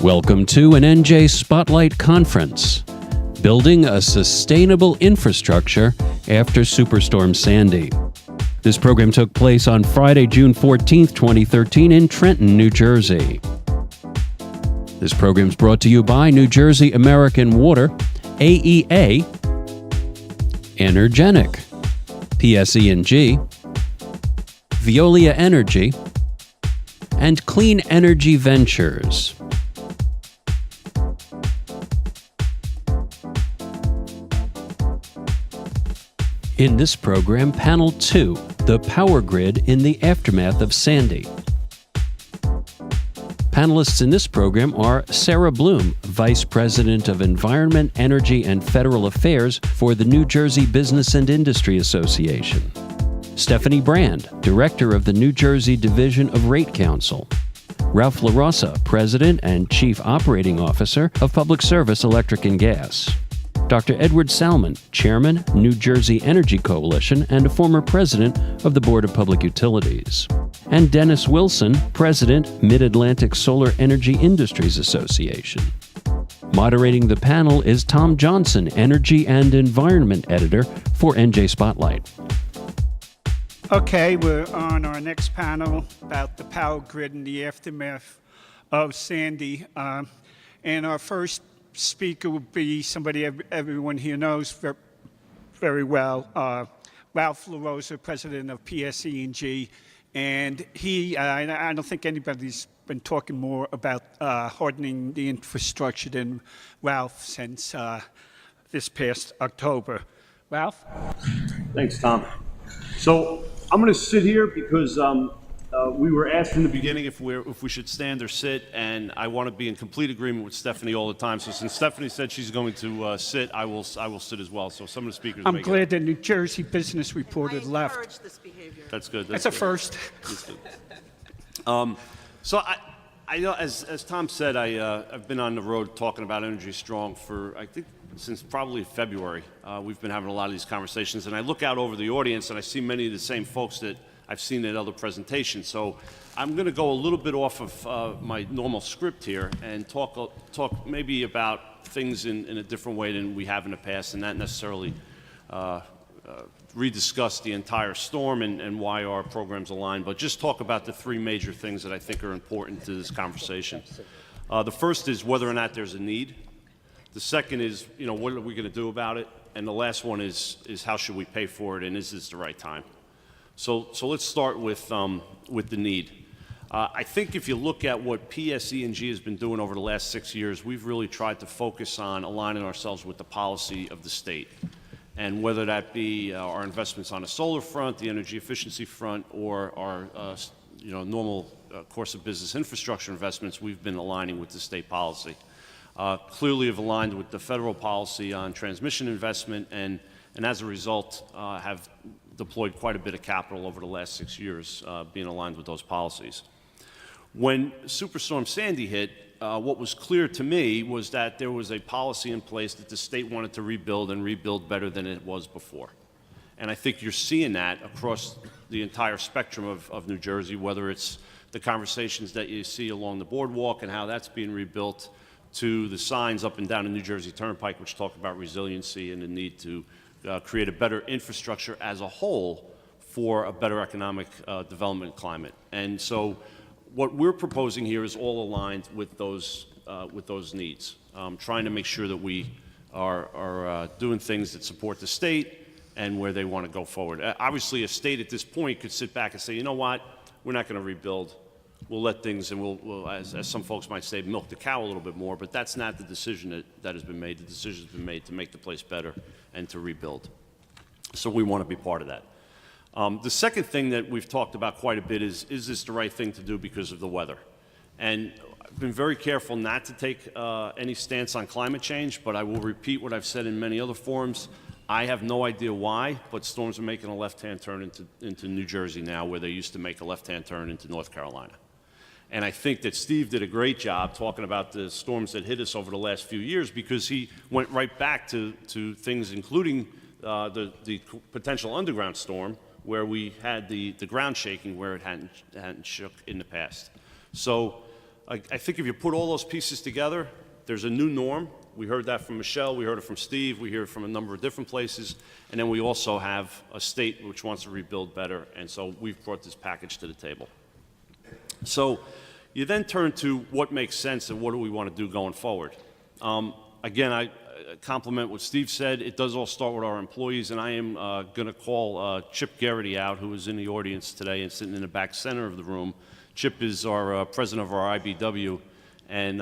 Welcome to an NJ Spotlight conference, Building a Sustainable Infrastructure After Superstorm Sandy. This program took place on Friday, June 14, 2013 in Trenton, New Jersey. This program is brought to you by New Jersey American Water, AEA, Energenic, PSE&G, Veolia Energy, and Clean Energy Ventures. In this program, Panel 2, The Power Grid in the Aftermath of Sandy. Panelists in this program are Sarah Bloom, Vice President of Environment, Energy, and Federal Affairs for the New Jersey Business and Industry Association. Stephanie Brand, Director of the New Jersey Division of Rate Counsel. Ralph LaRossa, President and Chief Operating Officer of Public Service Electric and Gas. Dr. Edward Salmon, Chairman, New Jersey Energy Coalition and a former President of the Board of Public Utilities. And Dennis Wilson, President, Mid-Atlantic Solar Energy Industries Association. Moderating the panel is Tom Johnson, Energy and Environment Editor for NJ Spotlight. Okay, we're on our next panel about the power grid in the aftermath of Sandy. And our first speaker will be somebody everyone here knows very well, Ralph LaRossa, President of PSE&G. And I don't think anybody's been talking more about hardening the infrastructure than Ralph since this past October. Ralph? Thanks, Tom. So I'm going to sit here because we were asked in the beginning if we should stand or sit, and I want to be in complete agreement with Stephanie all the time. So since Stephanie said she's going to sit, I will sit as well. So some of the speakers. I'm glad the New Jersey Business Reporter left. I encourage this behavior. That's good. That's a first. That's good. So I know, as Tom said, I've been on the road talking about Energy Strong for, I think, since probably February. We've been having a lot of these conversations, and I look out over the audience and I see many of the same folks that I've seen at other presentations. So I'm going to go a little bit off of my normal script here and talk maybe about things in a different way than we have in the past, and not necessarily rediscuss the entire storm and why our program's aligned, but just talk about the three major things that I think are important to this conversation. The first is whether or not there's a need. The second is, what are we going to do about it? And the last one is how should we pay for it, and is this the right time? So let's start with the need. I think if you look at what PSE&G has been doing over the last 6 years, we've really tried to focus on aligning ourselves with the policy of the state. And whether that be our investments on the solar front, the energy efficiency front, or our normal course of business infrastructure investments, we've been aligning with the state policy. Clearly have aligned with the federal policy on transmission investment, and as a result have deployed quite a bit of capital over the last 6 years, being aligned with those policies. When Superstorm Sandy hit, what was clear to me was that there was a policy in place that the state wanted to rebuild and rebuild better than it was before. And I think you're seeing that across the entire spectrum of New Jersey, whether it's the conversations that you see along the boardwalk and how that's being rebuilt, to the signs up and down the New Jersey Turnpike, which talk about resiliency and the need to create a better infrastructure as a whole for a better economic development climate. And so what we're proposing here is all aligned with those needs, trying to make sure that we are doing things that support the state and where they want to go forward. Obviously, a state at this point could sit back and say, you know what, we're not going to rebuild. We'll let things, and we'll as some folks might say, milk the cow a little bit more, but that's not the decision that has been made. The decision has been made to make the place better and to rebuild. So we want to be part of that. The second thing that we've talked about quite a bit is this the right thing to do because of the weather? And I've been very careful not to take any stance on climate change, but I will repeat what I've said in many other forums. I have no idea why, but storms are making a left-hand turn into New Jersey now, where they used to make a left-hand turn into North Carolina. And I think that Steve did a great job talking about the storms that hit us over the last few years, because he went right back to things including the potential underground storm, where we had the ground shaking where it hadn't shook in the past. So I think if you put all those pieces together, there's a new norm. We heard that from Michelle, we heard it from Steve, we hear it from a number of different places, and then we also have a state which wants to rebuild better, and so we've brought this package to the table. So you then turn to what makes sense and what do we want to do going forward. Again, I compliment what Steve said. It does all start with our employees, and I am going to call Chip Garrity out, who is in the audience today and sitting in the back center of the room. Chip is our president of our IBW and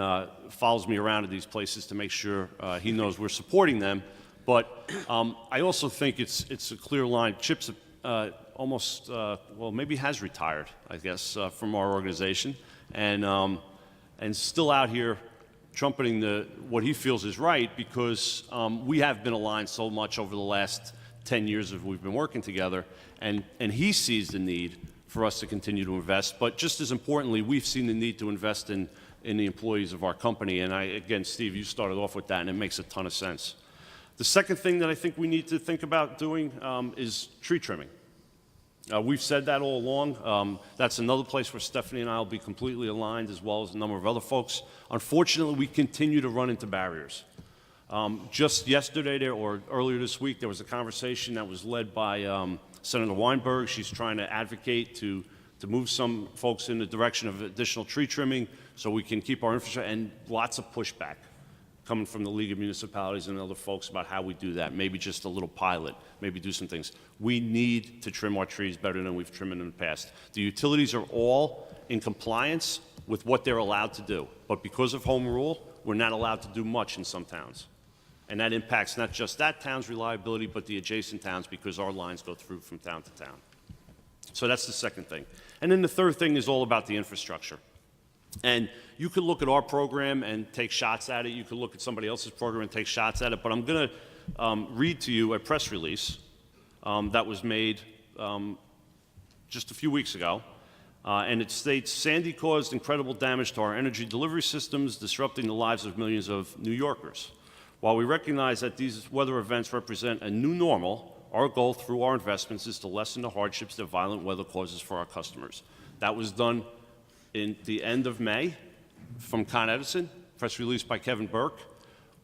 follows me around to these places to make sure he knows we're supporting them. But I also think it's a clear line. Chip's almost, well, maybe has retired, I guess, from our organization, and still out here trumpeting what he feels is right, because we have been aligned so much over the last 10 years that we've been working together, and he sees the need for us to continue to invest. But just as importantly, we've seen the need to invest in the employees of our company. And again, Steve, you started off with that, and it makes a ton of sense. The second thing that I think we need to think about doing is tree trimming. We've said that all along. That's another place where Stephanie and I will be completely aligned, as well as a number of other folks. Unfortunately, we continue to run into barriers. Just yesterday or earlier this week, there was a conversation that was led by Senator Weinberg. She's trying to advocate to move some folks in the direction of additional tree trimming so we can keep our infrastructure, and lots of pushback coming from the League of Municipalities and other folks about how we do that. Maybe just a little pilot, maybe do some things. We need to trim our trees better than we've trimmed them in the past. The utilities are all in compliance with what they're allowed to do, but because of home rule, we're not allowed to do much in some towns. And that impacts not just that town's reliability, but the adjacent towns, because our lines go through from town to town. So that's the second thing. And then the third thing is all about the infrastructure. And you could look at our program and take shots at it. You could look at somebody else's program and take shots at it. But I'm going to read to you a press release that was made just a few weeks ago. And it states, Sandy caused incredible damage to our energy delivery systems, disrupting the lives of millions of New Yorkers. While we recognize that these weather events represent a new normal, our goal through our investments is to lessen the hardships that violent weather causes for our customers. That was done in the end of May from Con Edison, press release by Kevin Burke.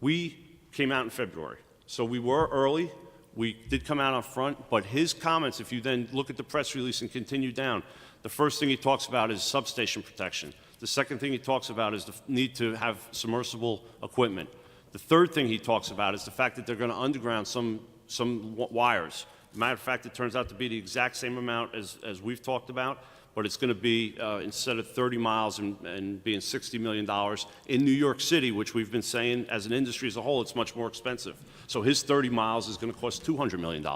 We came out in February. So we were early. We did come out on front, but his comments, if you then look at the press release and continue down, the first thing he talks about is substation protection. The second thing he talks about is the need to have submersible equipment. The third thing he talks about is the fact that they're going to underground some wires. Matter of fact, it turns out to be the exact same amount as we've talked about, but it's going to be, instead of 30 miles and being $60 million, in New York City, which we've been saying as an industry as a whole, it's much more expensive. So his 30 miles is going to cost $200 million.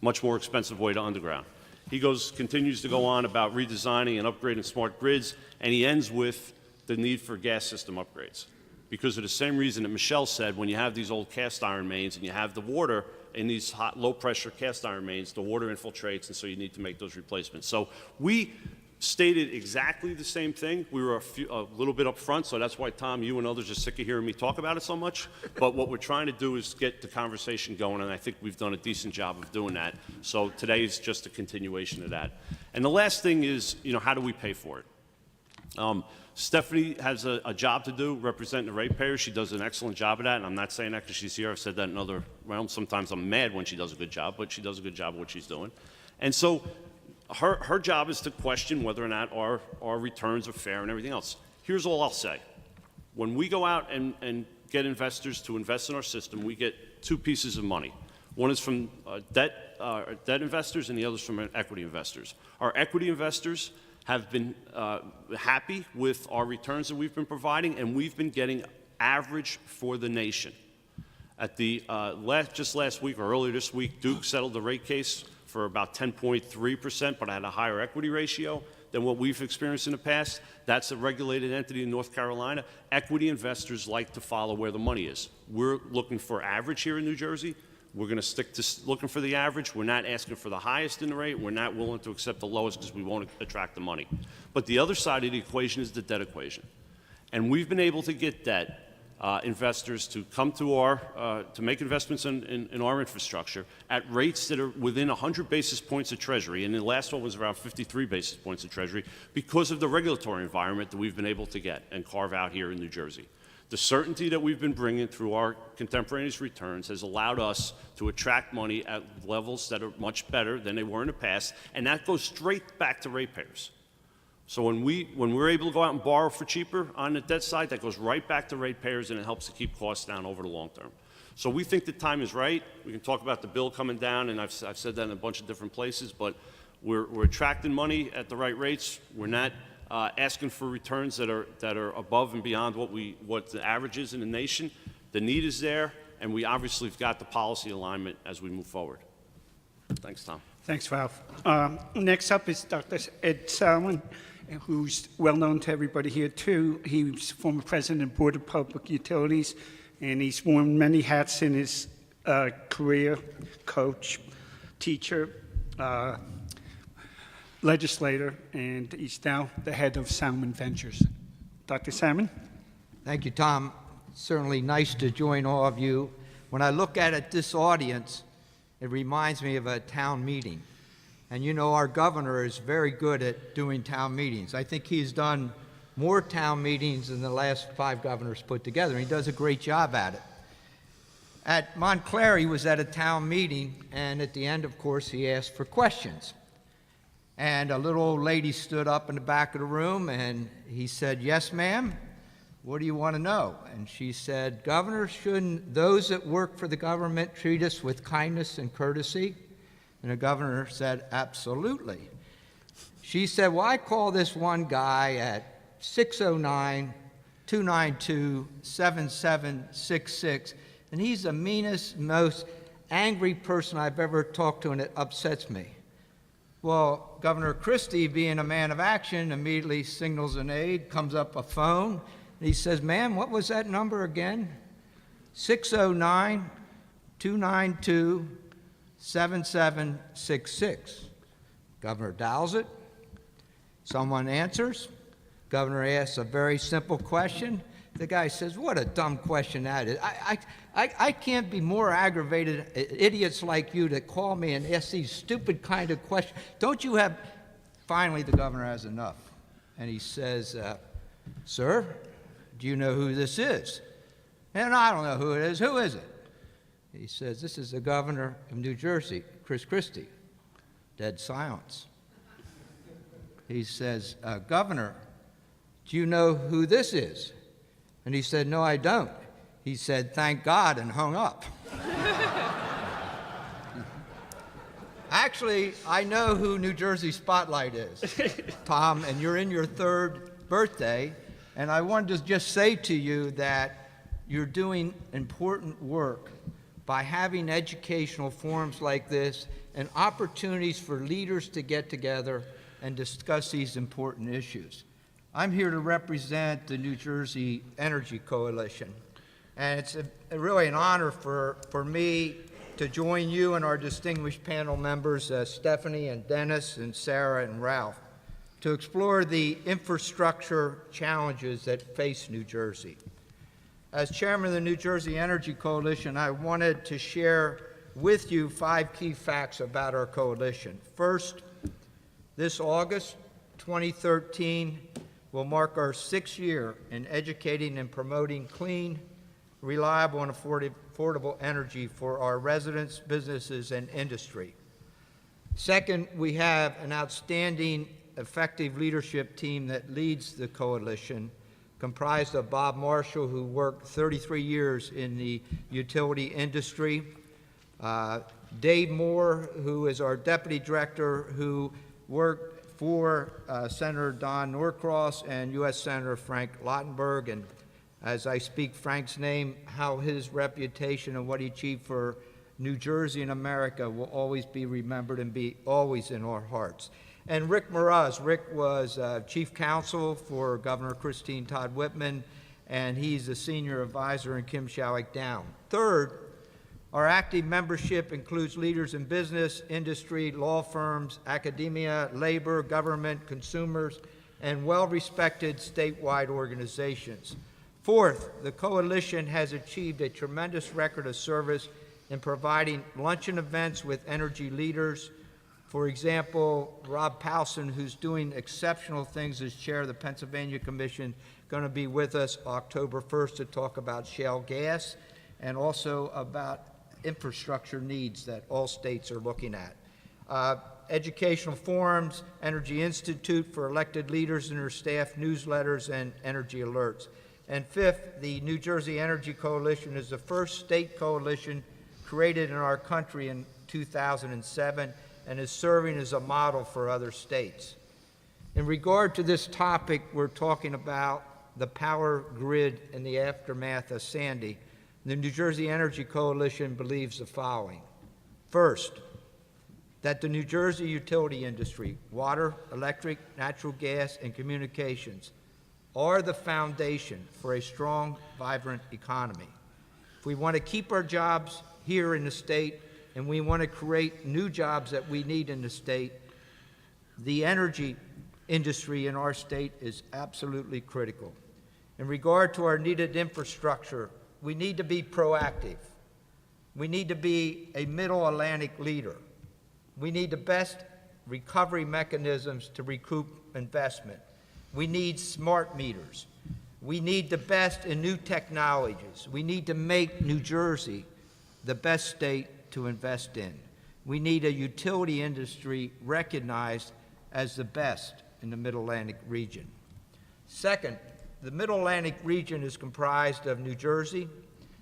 Much more expensive way to underground. He continues to go on about redesigning and upgrading smart grids, and he ends with the need for gas system upgrades. Because of the same reason that Michelle said, when you have these old cast iron mains and you have the water in these hot, low-pressure cast iron mains, the water infiltrates, and so you need to make those replacements. So we stated exactly the same thing. We were a little bit up front, so that's why, Tom, you and others are sick of hearing me talk about it so much. But what we're trying to do is get the conversation going, and I think we've done a decent job of doing that. So today is just a continuation of that. And the last thing is, how do we pay for it? Stephanie has a job to do representing the ratepayers. She does an excellent job of that, and I'm not saying that because she's here. I've said that in other realms. Sometimes I'm mad when she does a good job, but she does a good job of what she's doing. And so her job is to question whether or not our returns are fair and everything else. Here's all I'll say. When we go out and get investors to invest in our system, we get two pieces of money. One is from debt investors, and the other is from equity investors. Our equity investors have been happy with our returns that we've been providing, and we've been getting average for the nation. At the just last week or earlier this week, Duke settled the rate case for about 10.3%, but had a higher equity ratio than what we've experienced in the past. That's a regulated entity in North Carolina. Equity investors like to follow where the money is. We're looking for average here in New Jersey. We're going to stick to looking for the average. We're not asking for the highest in the rate. We're not willing to accept the lowest because we won't attract the money. But the other side of the equation is the debt equation. And we've been able to get debt investors to come to to make investments in our infrastructure at rates that are within 100 basis points of Treasury, and the last one was around 53 basis points of Treasury, because of the regulatory environment that we've been able to get and carve out here in New Jersey. The certainty that we've been bringing through our contemporaneous returns has allowed us to attract money at levels that are much better than they were in the past, and that goes straight back to ratepayers. So when we're able to go out and borrow for cheaper on the debt side, that goes right back to ratepayers, and it helps to keep costs down over the long term. So we think the time is right. We can talk about the bill coming down, and I've said that in a bunch of different places, but we're attracting money at the right rates. We're not asking for returns that are above and beyond what the average is in the nation. The need is there, and we obviously have got the policy alignment as we move forward. Thanks, Tom. Thanks, Ralph. Next up is Dr. Ed Salmon, who's well known to everybody here too. He's former president of Board of Public Utilities, and he's worn many hats in his career: coach, teacher, legislator, and he's now the head of Salmon Ventures. Dr. Salmon? Thank you, Tom. Certainly nice to join all of you. When I look at this audience, it reminds me of a town meeting. And you know, our governor is very good at doing town meetings. I think he's done more town meetings than the last 5 governors put together, and he does a great job at it. At Montclair, he was at a town meeting, and at the end, of course, he asked for questions. And a little old lady stood up in the back of the room, and he said, "Yes, ma'am, what do you want to know?" And she said, "Governor, shouldn't those that work for the government treat us with kindness and courtesy?" And the governor said, "Absolutely." She said, "Well, I call this one guy at 609-292-7766, and he's the meanest, most angry person I've ever talked to, and it upsets me." Well, Governor Christie, being a man of action, immediately signals an aide, comes up a phone, and he says, "Ma'am, what was that number again?" 609-292-7766. Governor dials it. Someone answers. Governor asks a very simple question. The guy says, "What a dumb question that is. I can't be more aggravated at idiots like you that call me and ask these stupid kind of questions. Don't you have..." Finally, the governor has enough. And he says, "Sir, do you know who this is?" "And I don't know who it is. Who is it?" He says, "This is the governor of New Jersey, Chris Christie." Dead silence. He says, "Governor, do you know who this is?" And he said, "No, I don't." He said, "Thank God," and hung up. Actually, I know who New Jersey Spotlight is, Tom, and you're in your 3rd birthday, and I wanted to just say to you that you're doing important work by having educational forums like this and opportunities for leaders to get together and discuss these important issues. I'm here to represent the New Jersey Energy Coalition, and it's really an honor for me to join you and our distinguished panel members, Stephanie and Dennis and Sarah and Ralph, to explore the infrastructure challenges that face New Jersey. As chairman of the New Jersey Energy Coalition, I wanted to share with you 5 key facts about our coalition. First, this August 2013 will mark our 6th year in educating and promoting clean, reliable, and affordable energy for our residents, businesses, and industry. Second, we have an outstanding, effective leadership team that leads the coalition, comprised of Bob Marshall, who worked 33 years in the utility industry, Dave Moore, who is our deputy director, who worked for Senator Don Norcross and U.S. Senator Frank Lautenberg. And as I speak Frank's name, how his reputation and what he achieved for New Jersey and America will always be remembered and be always in our hearts. And Rick Mraz. Rick was chief counsel for Governor Christine Todd Whitman, and he's a senior advisor in Kim Shallick Down. Third, our active membership includes leaders in business, industry, law firms, academia, labor, government, consumers, and well-respected statewide organizations. Fourth, the coalition has achieved a tremendous record of service in providing luncheon events with energy leaders. For example, Rob Powelson, who's doing exceptional things as chair of the Pennsylvania Commission, going to be with us October 1st to talk about shale gas and also about infrastructure needs that all states are looking at. Educational forums, Energy Institute for elected leaders and their staff, newsletters, and energy alerts. And fifth, the New Jersey Energy Coalition is the first state coalition created in our country in 2007 and is serving as a model for other states. In regard to this topic, we're talking about the power grid in the aftermath of Sandy. The New Jersey Energy Coalition believes the following. First, that the New Jersey utility industry, water, electric, natural gas, and communications are the foundation for a strong, vibrant economy. If we want to keep our jobs here in the state and we want to create new jobs that we need in the state, the energy industry in our state is absolutely critical. In regard to our needed infrastructure, we need to be proactive. We need to be a Middle Atlantic leader. We need the best recovery mechanisms to recoup investment. We need smart meters. We need the best in new technologies. We need to make New Jersey the best state to invest in. We need a utility industry recognized as the best in the Middle Atlantic region. Second, the Middle Atlantic region is comprised of New Jersey,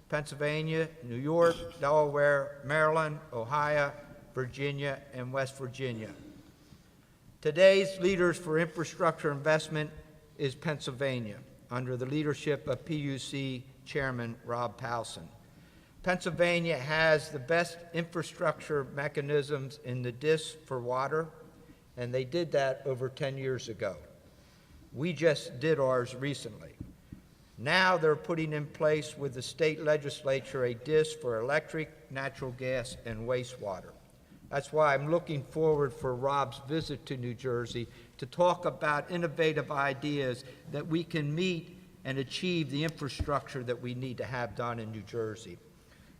Pennsylvania, New York, Delaware, Maryland, Ohio, Virginia, and West Virginia. Today's leaders for infrastructure investment is Pennsylvania, under the leadership of PUC Chairman Rob Powelson. Pennsylvania has the best infrastructure mechanisms in the DIS for water, and they did that over 10 years ago. We just did ours recently. Now they're putting in place with the state legislature a DIS for electric, natural gas, and wastewater. That's why I'm looking forward for Rob's visit to New Jersey to talk about innovative ideas that we can meet and achieve the infrastructure that we need to have done in New Jersey.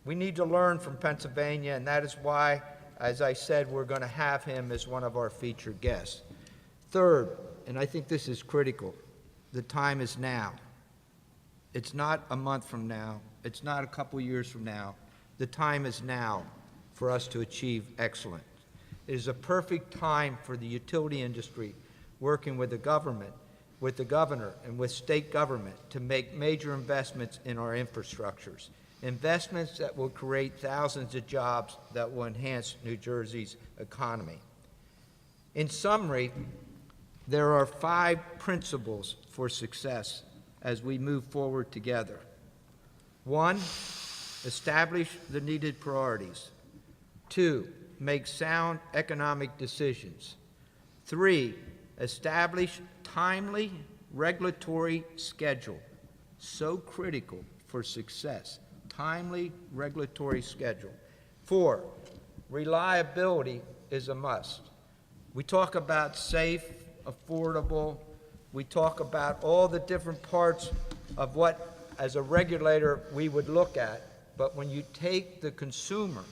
We need to learn from Pennsylvania, and that is why, as I said, we're going to have him as one of our featured guests. Third, and I think this is critical, the time is now. It's not a month from now. It's not a couple years from now. The time is now for us to achieve excellence. It is a perfect time for the utility industry, working with the government, with the governor, and with state government to make major investments in our infrastructures. Investments that will create thousands of jobs that will enhance New Jersey's economy. In summary, there are 5 principles for success as we move forward together. 1, establish the needed priorities. 2, make sound economic decisions. 3, establish timely regulatory schedule. So critical for success. Timely regulatory schedule. 4, reliability is a must. We talk about safe, affordable. We talk about all the different parts of what, as a regulator, we would look at. But when you take the consumer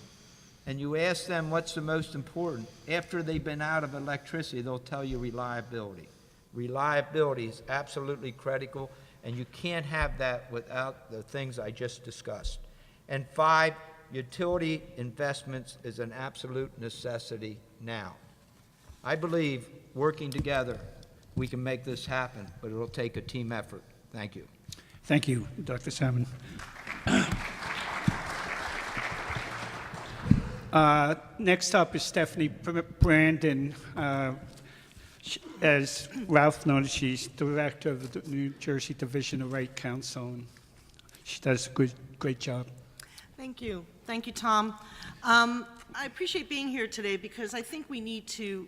and you ask them what's the most important, after they've been out of electricity, they'll tell you reliability. Reliability is absolutely critical, and you can't have that without the things I just discussed. And 5, utility investments is an absolute necessity now. I believe working together, we can make this happen, but it'll take a team effort. Thank you. Thank you, Dr. Salmon. Next up is Stephanie Brandon. As Ralph noted, she's director of the New Jersey Division of Rate Counsel, and she does a great job. Thank you. Thank you, Tom. I appreciate being here today because I think we need to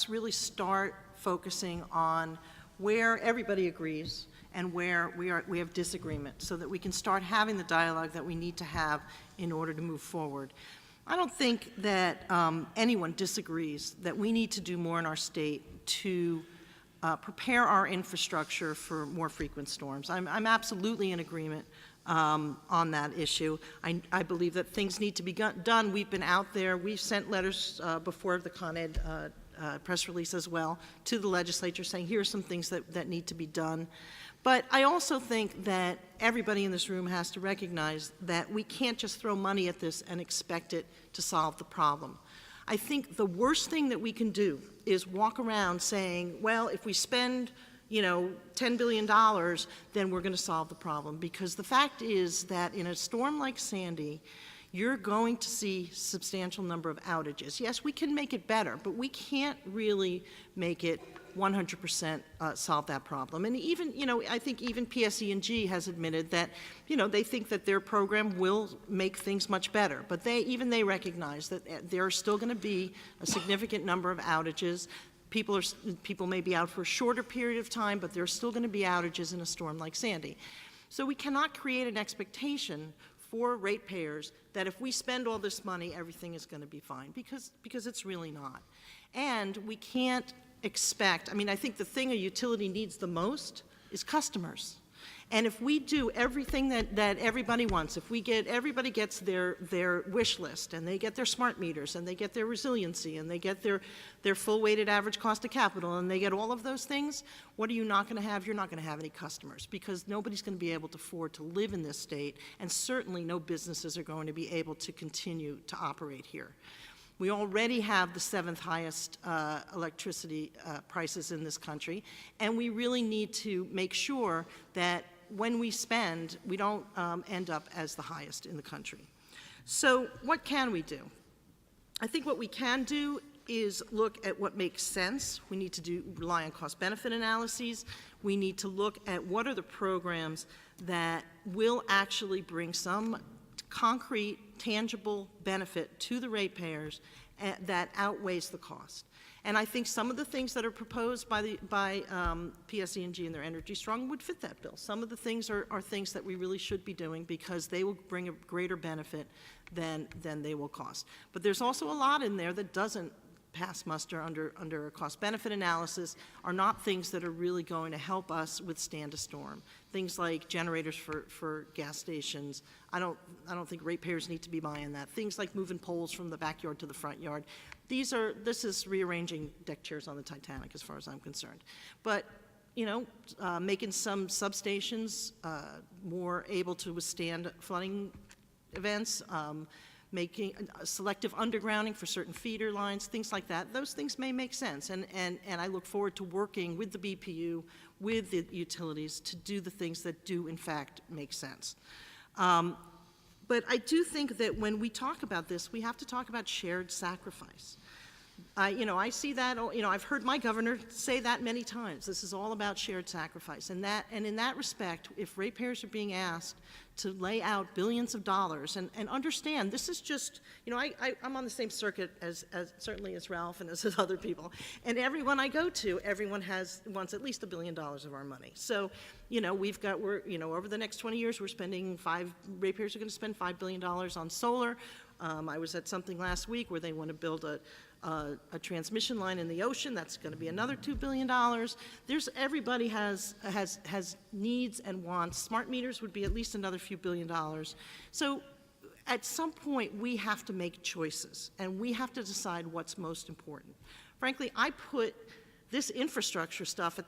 really start focusing on where everybody agrees and where we have disagreement so that we can start having the dialogue that we need to have in order to move forward. I don't think that anyone disagrees that we need to do more in our state to prepare our infrastructure for more frequent storms. I'm absolutely in agreement on that issue. I believe that things need to be done. We've been out there. We've sent letters before the Con Ed press release as well to the legislature saying here are some things that need to be done. But I also think that everybody in this room has to recognize that we can't just throw money at this and expect it to solve the problem. I think the worst thing that we can do is walk around saying, well, if we spend, $10 billion, then we're going to solve the problem. Because the fact is that in a storm like Sandy, you're going to see substantial number of outages. Yes, we can make it better, but we can't really make it 100% solve that problem. And even, I think even PSE&G has admitted that, they think that their program will make things much better. But even they recognize that there are still going to be a significant number of outages. People may be out for a shorter period of time, but there are still going to be outages in a storm like Sandy. So we cannot create an expectation for ratepayers that if we spend all this money, everything is going to be fine, because it's really not. And we can't expect, I think the thing a utility needs the most is customers. And if we do everything that everybody wants, if everybody gets their wish list, and they get their smart meters, and they get their resiliency, and they get their full weighted average cost of capital, and they get all of those things, what are you not going to have? You're not going to have any customers, because nobody's going to be able to afford to live in this state, and certainly no businesses are going to be able to continue to operate here. We already have the 7th highest electricity prices in this country, and we really need to make sure that when we spend, we don't end up as the highest in the country. So what can we do? I think what we can do is look at what makes sense. We need to rely on cost-benefit analyses. We need to look at what are the programs that will actually bring some concrete, tangible benefit to the ratepayers that outweighs the cost. And I think some of the things that are proposed by PSE&G and their Energy Strong would fit that bill. Some of the things are things that we really should be doing because they will bring a greater benefit than they will cost. But there's also a lot in there that doesn't pass muster under a cost-benefit analysis, are not things that are really going to help us withstand a storm. Things like generators for gas stations. I don't think ratepayers need to be buying that. Things like moving poles from the backyard to the front yard. This is rearranging deck chairs on the Titanic as far as I'm concerned. But making some substations more able to withstand flooding events, making selective undergrounding for certain feeder lines, things like that. Those things may make sense, and I look forward to working with the BPU, with the utilities, to do the things that do in fact make sense. But I do think that when we talk about this, we have to talk about shared sacrifice. I see that, I've heard my governor say that many times. This is all about shared sacrifice. And in that respect, if ratepayers are being asked to lay out billions of dollars, and understand, this is just, I'm on the same circuit as certainly as Ralph and as other people. And everyone I go to, everyone wants at least $1 billion of our money. So, over the next 20 years, ratepayers are going to spend $5 billion on solar. I was at something last week where they want to build a transmission line in the ocean. That's going to be another $2 billion. Everybody has needs and wants. Smart meters would be at least another few $1 billion. So at some point, we have to make choices, and we have to decide what's most important. Frankly, I put this infrastructure stuff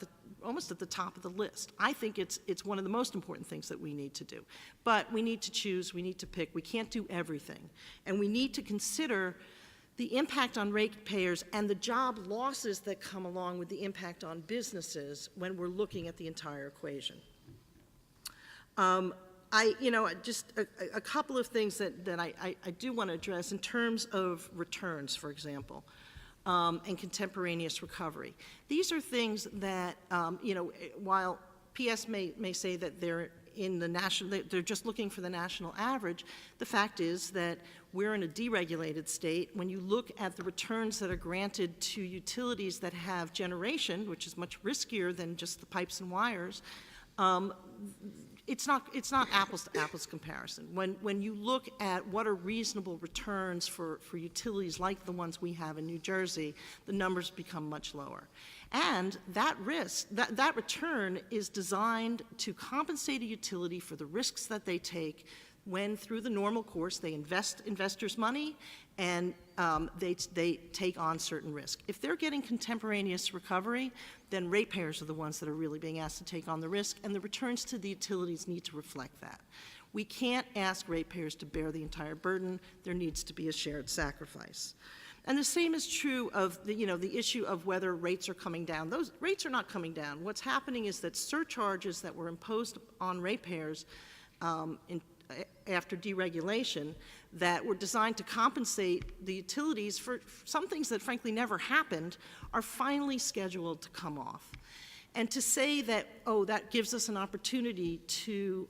almost at the top of the list. I think it's one of the most important things that we need to do. But we need to choose, we need to pick. We can't do everything. And we need to consider the impact on ratepayers and the job losses that come along with the impact on businesses when we're looking at the entire equation. Just a couple of things that I do want to address in terms of returns, for example, and contemporaneous recovery. These are things that, while PS may say that they're they're just looking for the national average, the fact is that we're in a deregulated state. When you look at the returns that are granted to utilities that have generation, which is much riskier than just the pipes and wires, it's not apples to apples comparison. When you look at what are reasonable returns for utilities like the ones we have in New Jersey, the numbers become much lower. And that risk, that return is designed to compensate a utility for the risks that they take when, through the normal course, they invest investors' money and they take on certain risk. If they're getting contemporaneous recovery, then ratepayers are the ones that are really being asked to take on the risk, and the returns to the utilities need to reflect that. We can't ask ratepayers to bear the entire burden. There needs to be a shared sacrifice. And the same is true of the issue of whether rates are coming down. Those rates are not coming down. What's happening is that surcharges that were imposed on ratepayers after deregulation that were designed to compensate the utilities for some things that frankly never happened are finally scheduled to come off. And to say that, oh, that gives us an opportunity to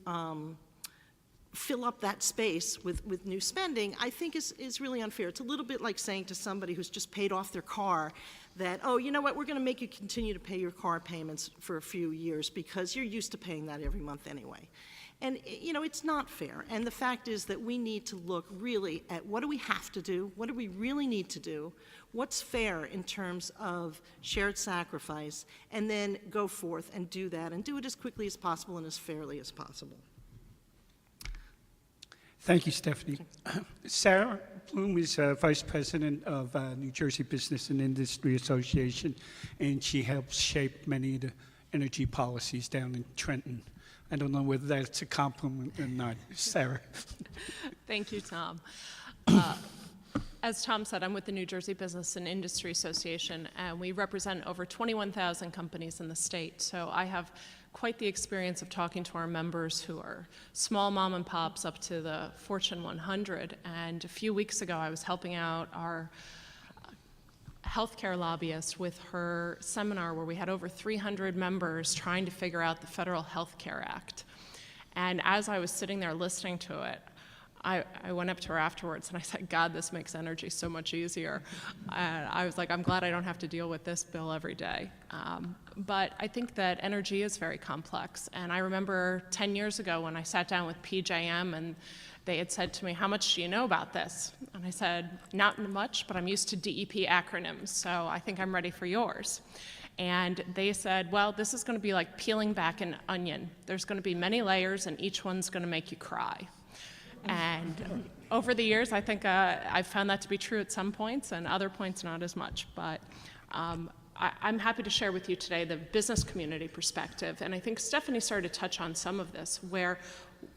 fill up that space with new spending, I think is really unfair. It's a little bit like saying to somebody who's just paid off their car that, oh, you know what, we're going to make you continue to pay your car payments for a few years because you're used to paying that every month anyway. And, it's not fair. And the fact is that we need to look really at what do we have to do, what do we really need to do, what's fair in terms of shared sacrifice, and then go forth and do that, and do it as quickly as possible and as fairly as possible. Thank you, Stephanie. Sarah Bloom is Vice President of New Jersey Business and Industry Association, and she helps shape many of the energy policies down in Trenton. I don't know whether that's a compliment or not. Sarah. Thank you, Tom. As Tom said, I'm with the New Jersey Business and Industry Association, and we represent over 21,000 companies in the state. So I have quite the experience of talking to our members who are small mom and pops up to the Fortune 100. And a few weeks ago, I was helping out our healthcare lobbyist with her seminar where we had over 300 members trying to figure out the Federal Health Care Act. And as I was sitting there listening to it, I went up to her afterwards and I said, God, this makes energy so much easier. And I was like, I'm glad I don't have to deal with this bill every day. But I think that energy is very complex. And I remember 10 years ago when I sat down with PJM and they had said to me, how much do you know about this? And I said, not much, but I'm used to DEP acronyms, so I think I'm ready for yours. And they said, well, this is going to be like peeling back an onion. There's going to be many layers, and each one's going to make you cry. And over the years, I think I've found that to be true at some points, and other points not as much. But I'm happy to share with you today the business community perspective. And I think Stephanie started to touch on some of this, where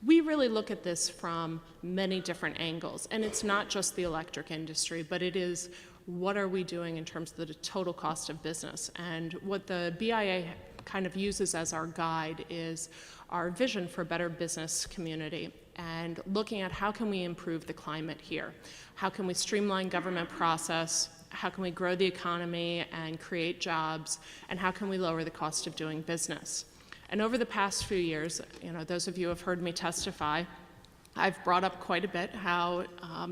we really look at this from many different angles. And it's not just the electric industry, but it is what are we doing in terms of the total cost of business. And what the BIA kind of uses as our guide is our vision for a better business community, and looking at how can we improve the climate here? How can we streamline government process? How can we grow the economy and create jobs? And how can we lower the cost of doing business? And over the past few years, those of you who have heard me testify, I've brought up quite a bit how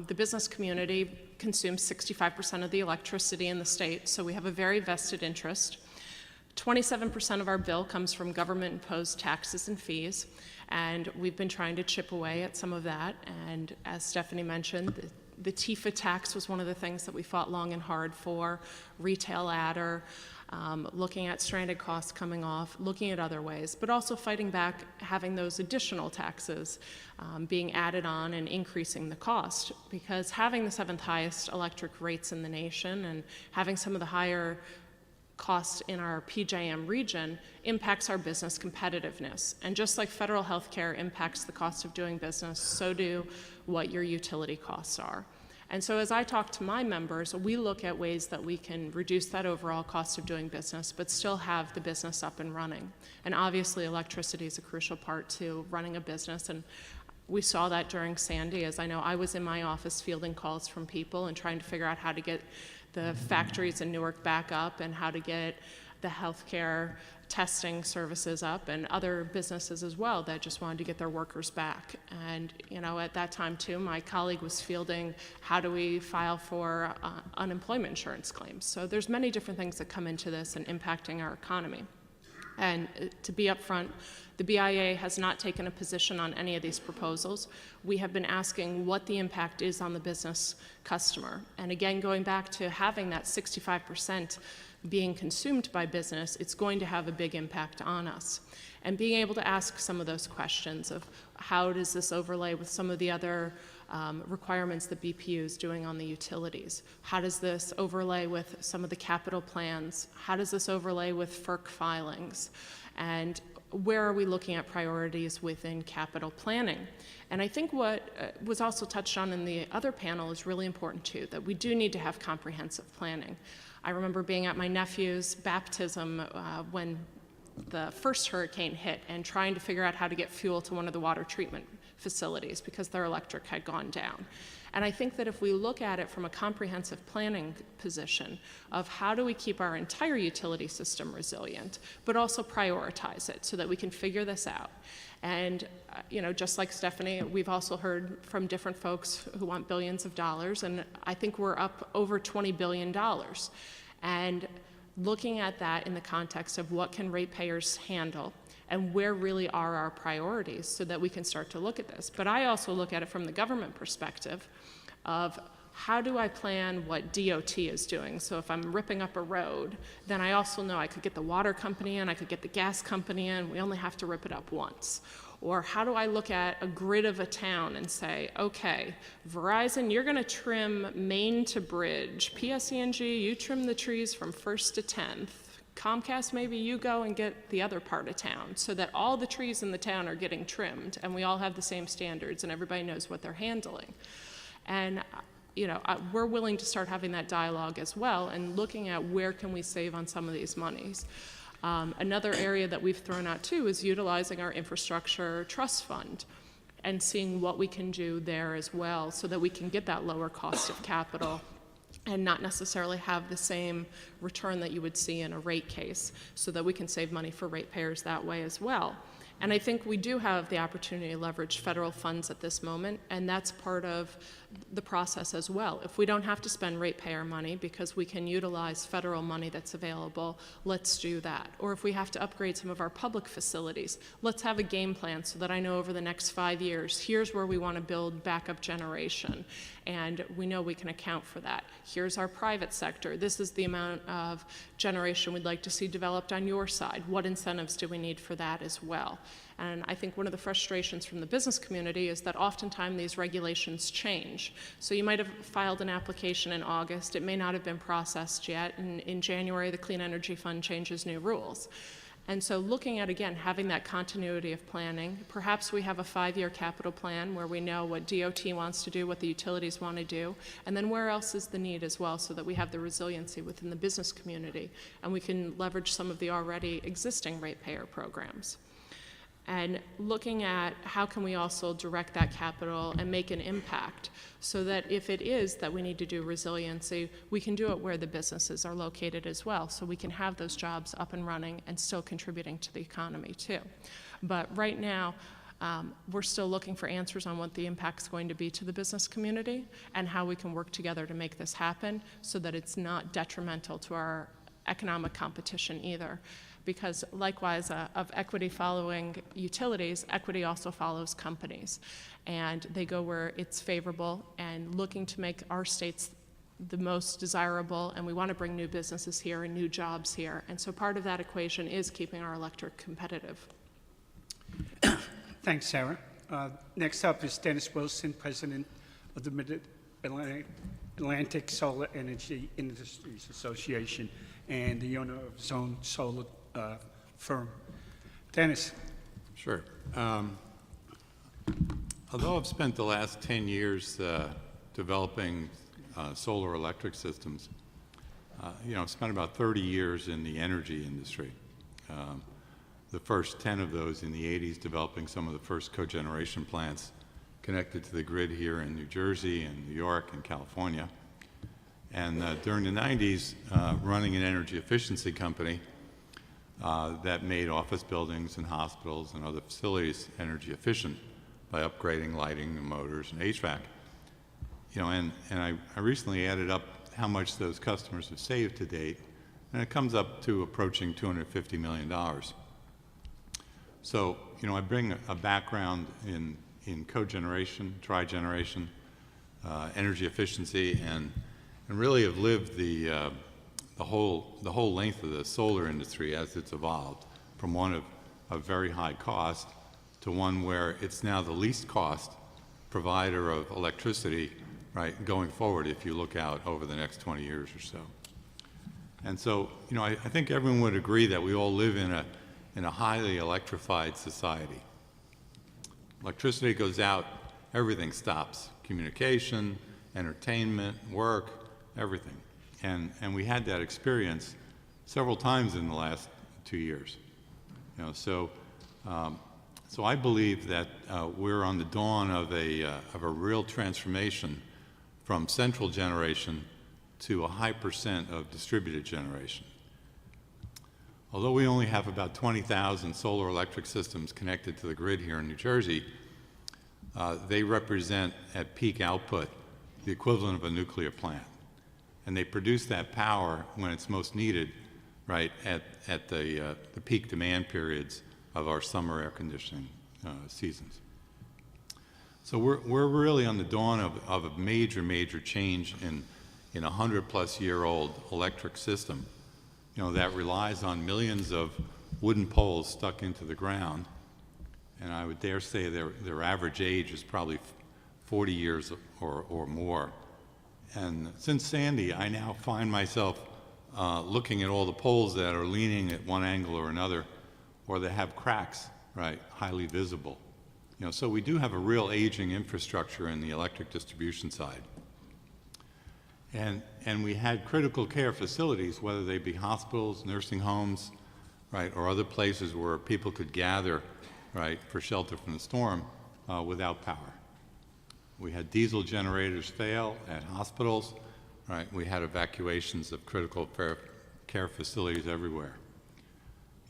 the business community consumes 65% of the electricity in the state, so we have a very vested interest. 27% of our bill comes from government-imposed taxes and fees, and we've been trying to chip away at some of that. And as Stephanie mentioned, the TIFA tax was one of the things that we fought long and hard for, retail adder, looking at stranded costs coming off, looking at other ways, but also fighting back having those additional taxes being added on and increasing the cost, because having the 7th highest electric rates in the nation and having some of the higher costs in our PJM region impacts our business competitiveness. And just like federal health care impacts the cost of doing business, so do what your utility costs are. And so as I talk to my members, we look at ways that we can reduce that overall cost of doing business, but still have the business up and running. And obviously electricity is a crucial part to running a business. And we saw that during Sandy, as I know I was in my office fielding calls from people and trying to figure out how to get the factories in Newark back up and how to get the healthcare testing services up, and other businesses as well that just wanted to get their workers back. And at that time too, my colleague was fielding how do we file for unemployment insurance claims. So there's many different things that come into this and impacting our economy. And to be upfront, the BIA has not taken a position on any of these proposals. We have been asking what the impact is on the business customer. And again, going back to having that 65% being consumed by business, it's going to have a big impact on us. And being able to ask some of those questions of how does this overlay with some of the other requirements that BPU is doing on the utilities? How does this overlay with some of the capital plans? How does this overlay with FERC filings? And where are we looking at priorities within capital planning? And I think what was also touched on in the other panel is really important too, that we do need to have comprehensive planning. I remember being at my nephew's baptism when the first hurricane hit and trying to figure out how to get fuel to one of the water treatment facilities because their electric had gone down. And I think that if we look at it from a comprehensive planning position of how do we keep our entire utility system resilient, but also prioritize it so that we can figure this out. And just like Stephanie, we've also heard from different folks who want billions of dollars, and I think we're up over $20 billion. And looking at that in the context of what can ratepayers handle and where really are our priorities so that we can start to look at this. But I also look at it from the government perspective of how do I plan what DOT is doing? So if I'm ripping up a road, then I also know I could get the water company in, I could get the gas company in, we only have to rip it up once. Or how do I look at a grid of a town and say, okay, Verizon, you're gonna trim Main to Bridge. PSE&G, you trim the trees from 1st to 10th. Comcast, maybe you go and get the other part of town so that all the trees in the town are getting trimmed and we all have the same standards and everybody knows what they're handling. And we're willing to start having that dialogue as well and looking at where can we save on some of these monies. Another area that we've thrown out too is utilizing our infrastructure trust fund and seeing what we can do there as well so that we can get that lower cost of capital and not necessarily have the same return that you would see in a rate case so that we can save money for ratepayers that way as well. And I think we do have the opportunity to leverage federal funds at this moment, and that's part of the process as well. If we don't have to spend ratepayer money because we can utilize federal money that's available, let's do that. Or if we have to upgrade some of our public facilities, let's have a game plan so that I know over the next 5 years, here's where we want to build backup generation, and we know we can account for that. Here's our private sector. This is the amount of generation we'd like to see developed on your side. What incentives do we need for that as well? And I think one of the frustrations from the business community is that oftentimes these regulations change. So you might have filed an application in August, it may not have been processed yet, and in January the Clean Energy Fund changes new rules. And so looking at, again, having that continuity of planning, perhaps we have a 5-year capital plan where we know what DOT wants to do, what the utilities want to do, and then where else is the need as well so that we have the resiliency within the business community and we can leverage some of the already existing ratepayer programs. And looking at how can we also direct that capital and make an impact so that if it is that we need to do resiliency, we can do it where the businesses are located as well, so we can have those jobs up and running and still contributing to the economy too. But right now, we're still looking for answers on what the impact's going to be to the business community and how we can work together to make this happen so that it's not detrimental to our economic competition either. Because likewise, of equity following utilities, equity also follows companies. And they go where it's favorable and looking to make our states the most desirable, and we want to bring new businesses here and new jobs here. And so part of that equation is keeping our electric competitive. Thanks, Sarah. Next up is Dennis Wilson, President of the Mid-Atlantic Solar Energy Industries Association and the owner of Zone Solar firm. Dennis. Sure. Although I've spent the last 10 years developing solar electric systems, I've spent about 30 years in the energy industry. The first 10 of those in the 80s developing some of the first cogeneration plants connected to the grid here in New Jersey and New York and California. And during the 90s, running an energy efficiency company that made office buildings and hospitals and other facilities energy efficient by upgrading lighting and motors and HVAC. And I recently added up how much those customers have saved to date, and it comes up to approaching $250 million. So, you know, I bring a background in cogeneration, trigeneration, energy efficiency, and really have lived the whole length of the solar industry as it's evolved from one of very high cost to one where it's now the least cost provider of electricity, right, going forward if you look out over the next 20 years or so. And so, you know, I think everyone would agree that we all live in a highly electrified society. Electricity goes out, everything stops. Communication, entertainment, work, everything. And we had that experience several times in the last 2 years. You know, so I believe that we're on the dawn of a real transformation from central generation to a high percent of distributed generation. Although we only have about 20,000 solar electric systems connected to the grid here in New Jersey, they represent at peak output the equivalent of a nuclear plant. And they produce that power when it's most needed, right, at the peak demand periods of our summer air conditioning seasons. So we're really on the dawn of a major change in a 100-plus-year-old electric system, you know, that relies on millions of wooden poles stuck into the ground. And I would dare say their average age is probably 40 years or more. And since Sandy, I now find myself looking at all the poles that are leaning at one angle or another, or that have cracks, right, highly visible. You know, so we do have a real aging infrastructure in the electric distribution side. And we had critical care facilities, whether they be hospitals, nursing homes, right, or other places where people could gather, right, for shelter from the storm without power. We had diesel generators fail at hospitals, right? We had evacuations of critical care facilities everywhere.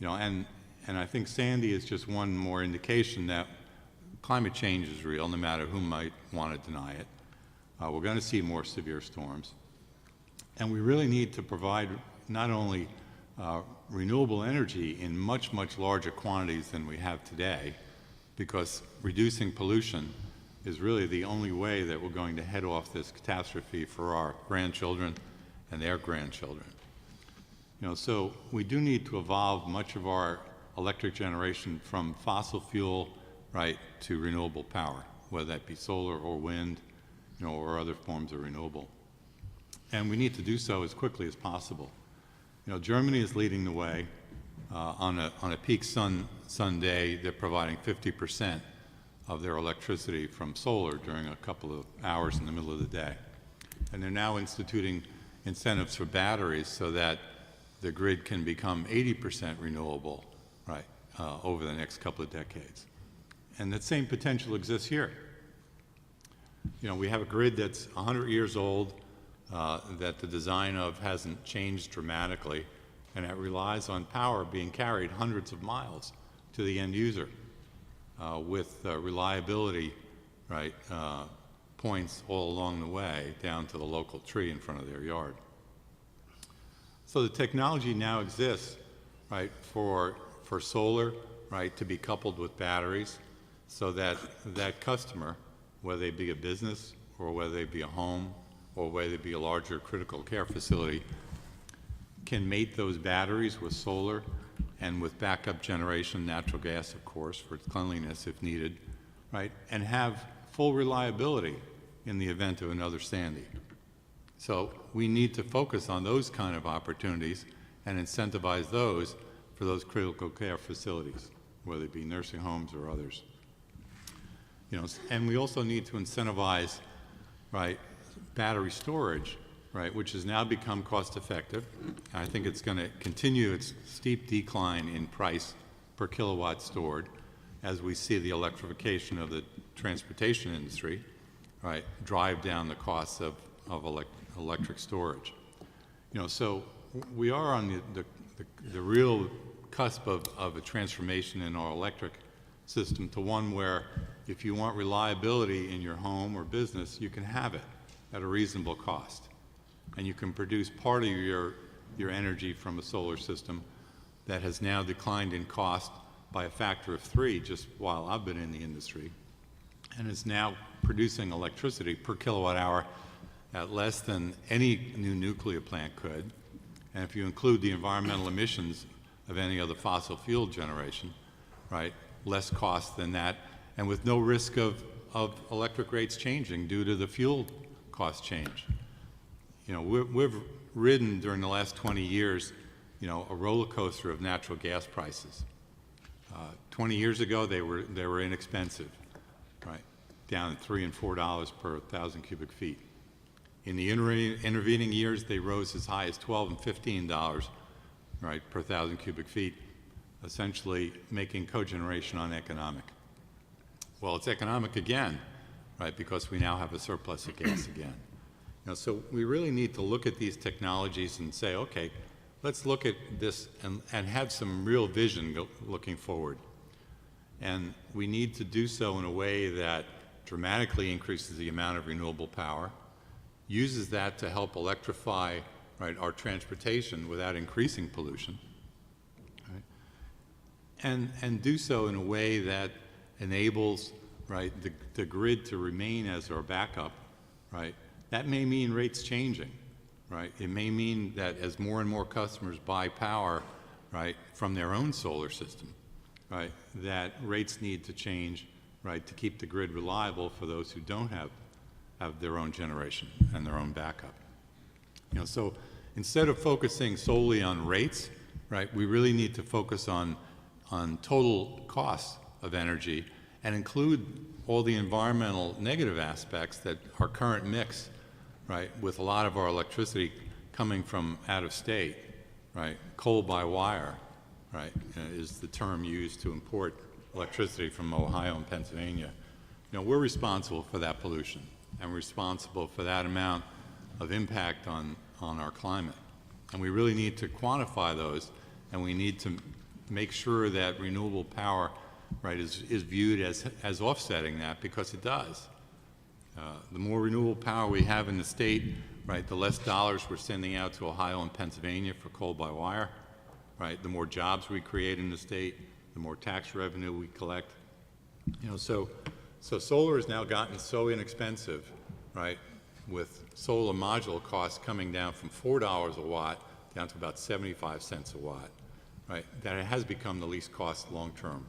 You know, and I think Sandy is just one more indication that climate change is real, no matter who might want to deny it. We're going to see more severe storms. And we really need to provide not only renewable energy in much larger quantities than we have today, because reducing pollution is really the only way that we're going to head off this catastrophe for our grandchildren and their grandchildren. You know, so we do need to evolve much of our electric generation from fossil fuel, right, to renewable power, whether that be solar or wind, you know, or other forms of renewable. And we need to do so as quickly as possible. You know, Germany is leading the way. On a peak sun day, they're providing 50% of their electricity from solar during a couple of hours in the middle of the day. And they're now instituting incentives for batteries so that the grid can become 80% renewable, right, over the next couple of decades. And that same potential exists here. You know, we have a grid that's 100 years old, that the design of hasn't changed dramatically, and it relies on power being carried hundreds of miles to the end user with reliability, right, points all along the way down to the local tree in front of their yard. So the technology now exists, right, for solar, right, to be coupled with batteries so that that customer, whether they be a business or whether they be a home or whether they be a larger critical care facility, can mate those batteries with solar and with backup generation, natural gas, of course, for cleanliness if needed, right, and have full reliability in the event of another Sandy. So we need to focus on those kind of opportunities and incentivize those for those critical care facilities, whether it be nursing homes or others. You know, and we also need to incentivize, right, battery storage, right, which has now become cost effective. I think it's going to continue its steep decline in price per kilowatt stored as we see the electrification of the transportation industry, right, drive down the costs of electric storage. You know, so we are on the real cusp of a transformation in our electric system to one where if you want reliability in your home or business, you can have it at a reasonable cost. And you can produce part of your energy from a solar system that has now declined in cost by a factor of 3 just while I've been in the industry, and is now producing electricity per kilowatt hour at less than any new nuclear plant could. And if you include the environmental emissions of any other fossil fuel generation, right, less cost than that, and with no risk of electric rates changing due to the fuel cost change. You know, we've ridden during the last 20 years, you know, a roller coaster of natural gas prices. 20 years ago, they were inexpensive, right, down at $3 and $4 per 1,000 cubic feet. In the intervening years, they rose as high as $12 and $15, right, per 1,000 cubic feet, essentially making cogeneration uneconomic. Well, it's economic again, right, because we now have a surplus of gas again. You know, so we really need to look at these technologies and say, okay, let's look at this and have some real vision looking forward. And we need to do so in a way that dramatically increases the amount of renewable power, uses that to help electrify, right, our transportation without increasing pollution, right? And do so in a way that enables, right, the grid to remain as our backup, right? That may mean rates changing, right? It may mean that as more and more customers buy power, right, from their own solar system, right, that rates need to change, right, to keep the grid reliable for those who don't have their own generation and their own backup. You know, so instead of focusing solely on rates, right, we really need to focus on total costs of energy and include all the environmental negative aspects that our current mix, right, with a lot of our electricity coming from out of state, right, coal by wire, right, is the term used to import electricity from Ohio and Pennsylvania. You know, we're responsible for that pollution and responsible for that amount of impact on our climate. And we really need to quantify those, and we need to make sure that renewable power, right, is viewed as offsetting that, because it does. The more renewable power we have in the state, right, the less dollars we're sending out to Ohio and Pennsylvania for coal by wire, right, the more jobs we create in the state, the more tax revenue we collect. You know, so solar has now gotten so inexpensive, right, with solar module costs coming down from $4 a watt down to about 75 cents a watt, right, that it has become the least cost long-term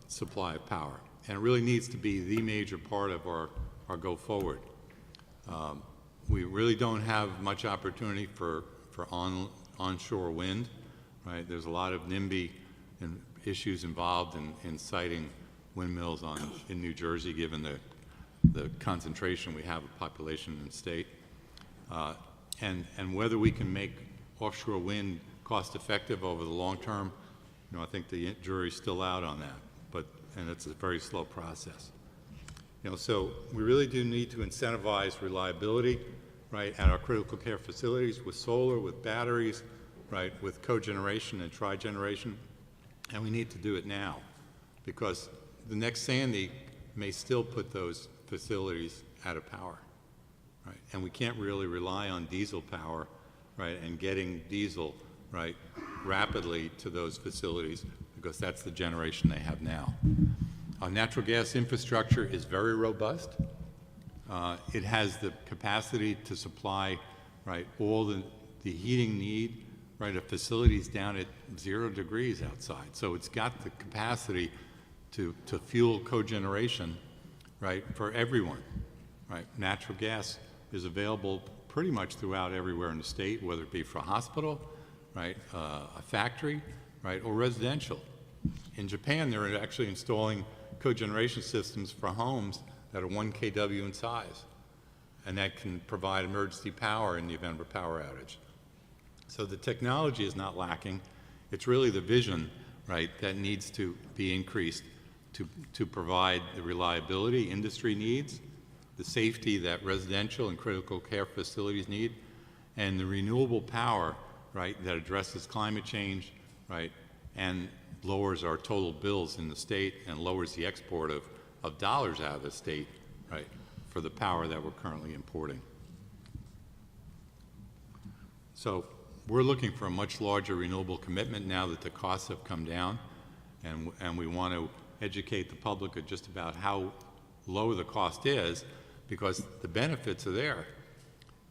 supply of power. And it really needs to be the major part of our go forward. We really don't have much opportunity for onshore wind, right? There's a lot of NIMBY issues involved in siting windmills in New Jersey, given the concentration we have of population in the state. And whether we can make offshore wind cost effective over the long term, you know, I think the jury's still out on that. And it's a very slow process. You know, so we really do need to incentivize reliability, right, at our critical care facilities with solar, with batteries, right, with cogeneration and trigeneration, and we need to do it now, because the next Sandy may still put those facilities out of power, right, and we can't really rely on diesel power, right, and getting diesel, right, rapidly to those facilities, because that's the generation they have now. Our natural gas infrastructure is very robust. It has the capacity to supply, right, all the heating need, right, of facilities down at 0 degrees outside. So it's got the capacity to fuel cogeneration, right, for everyone, right? Natural gas is available pretty much throughout everywhere in the state, whether it be for a hospital, right, a factory, right, or residential. In Japan, they're actually installing cogeneration systems for homes that are 1 kW in size, and that can provide emergency power in the event of a power outage. So the technology is not lacking. It's really the vision, right, that needs to be increased to provide the reliability industry needs, the safety that residential and critical care facilities need, and the renewable power, right, that addresses climate change, right, and lowers our total bills in the state and lowers the export of dollars out of the state, right, for the power that we're currently importing. So we're looking for a much larger renewable commitment now that the costs have come down. and we want to educate the public of just about how low the cost is, because the benefits are there.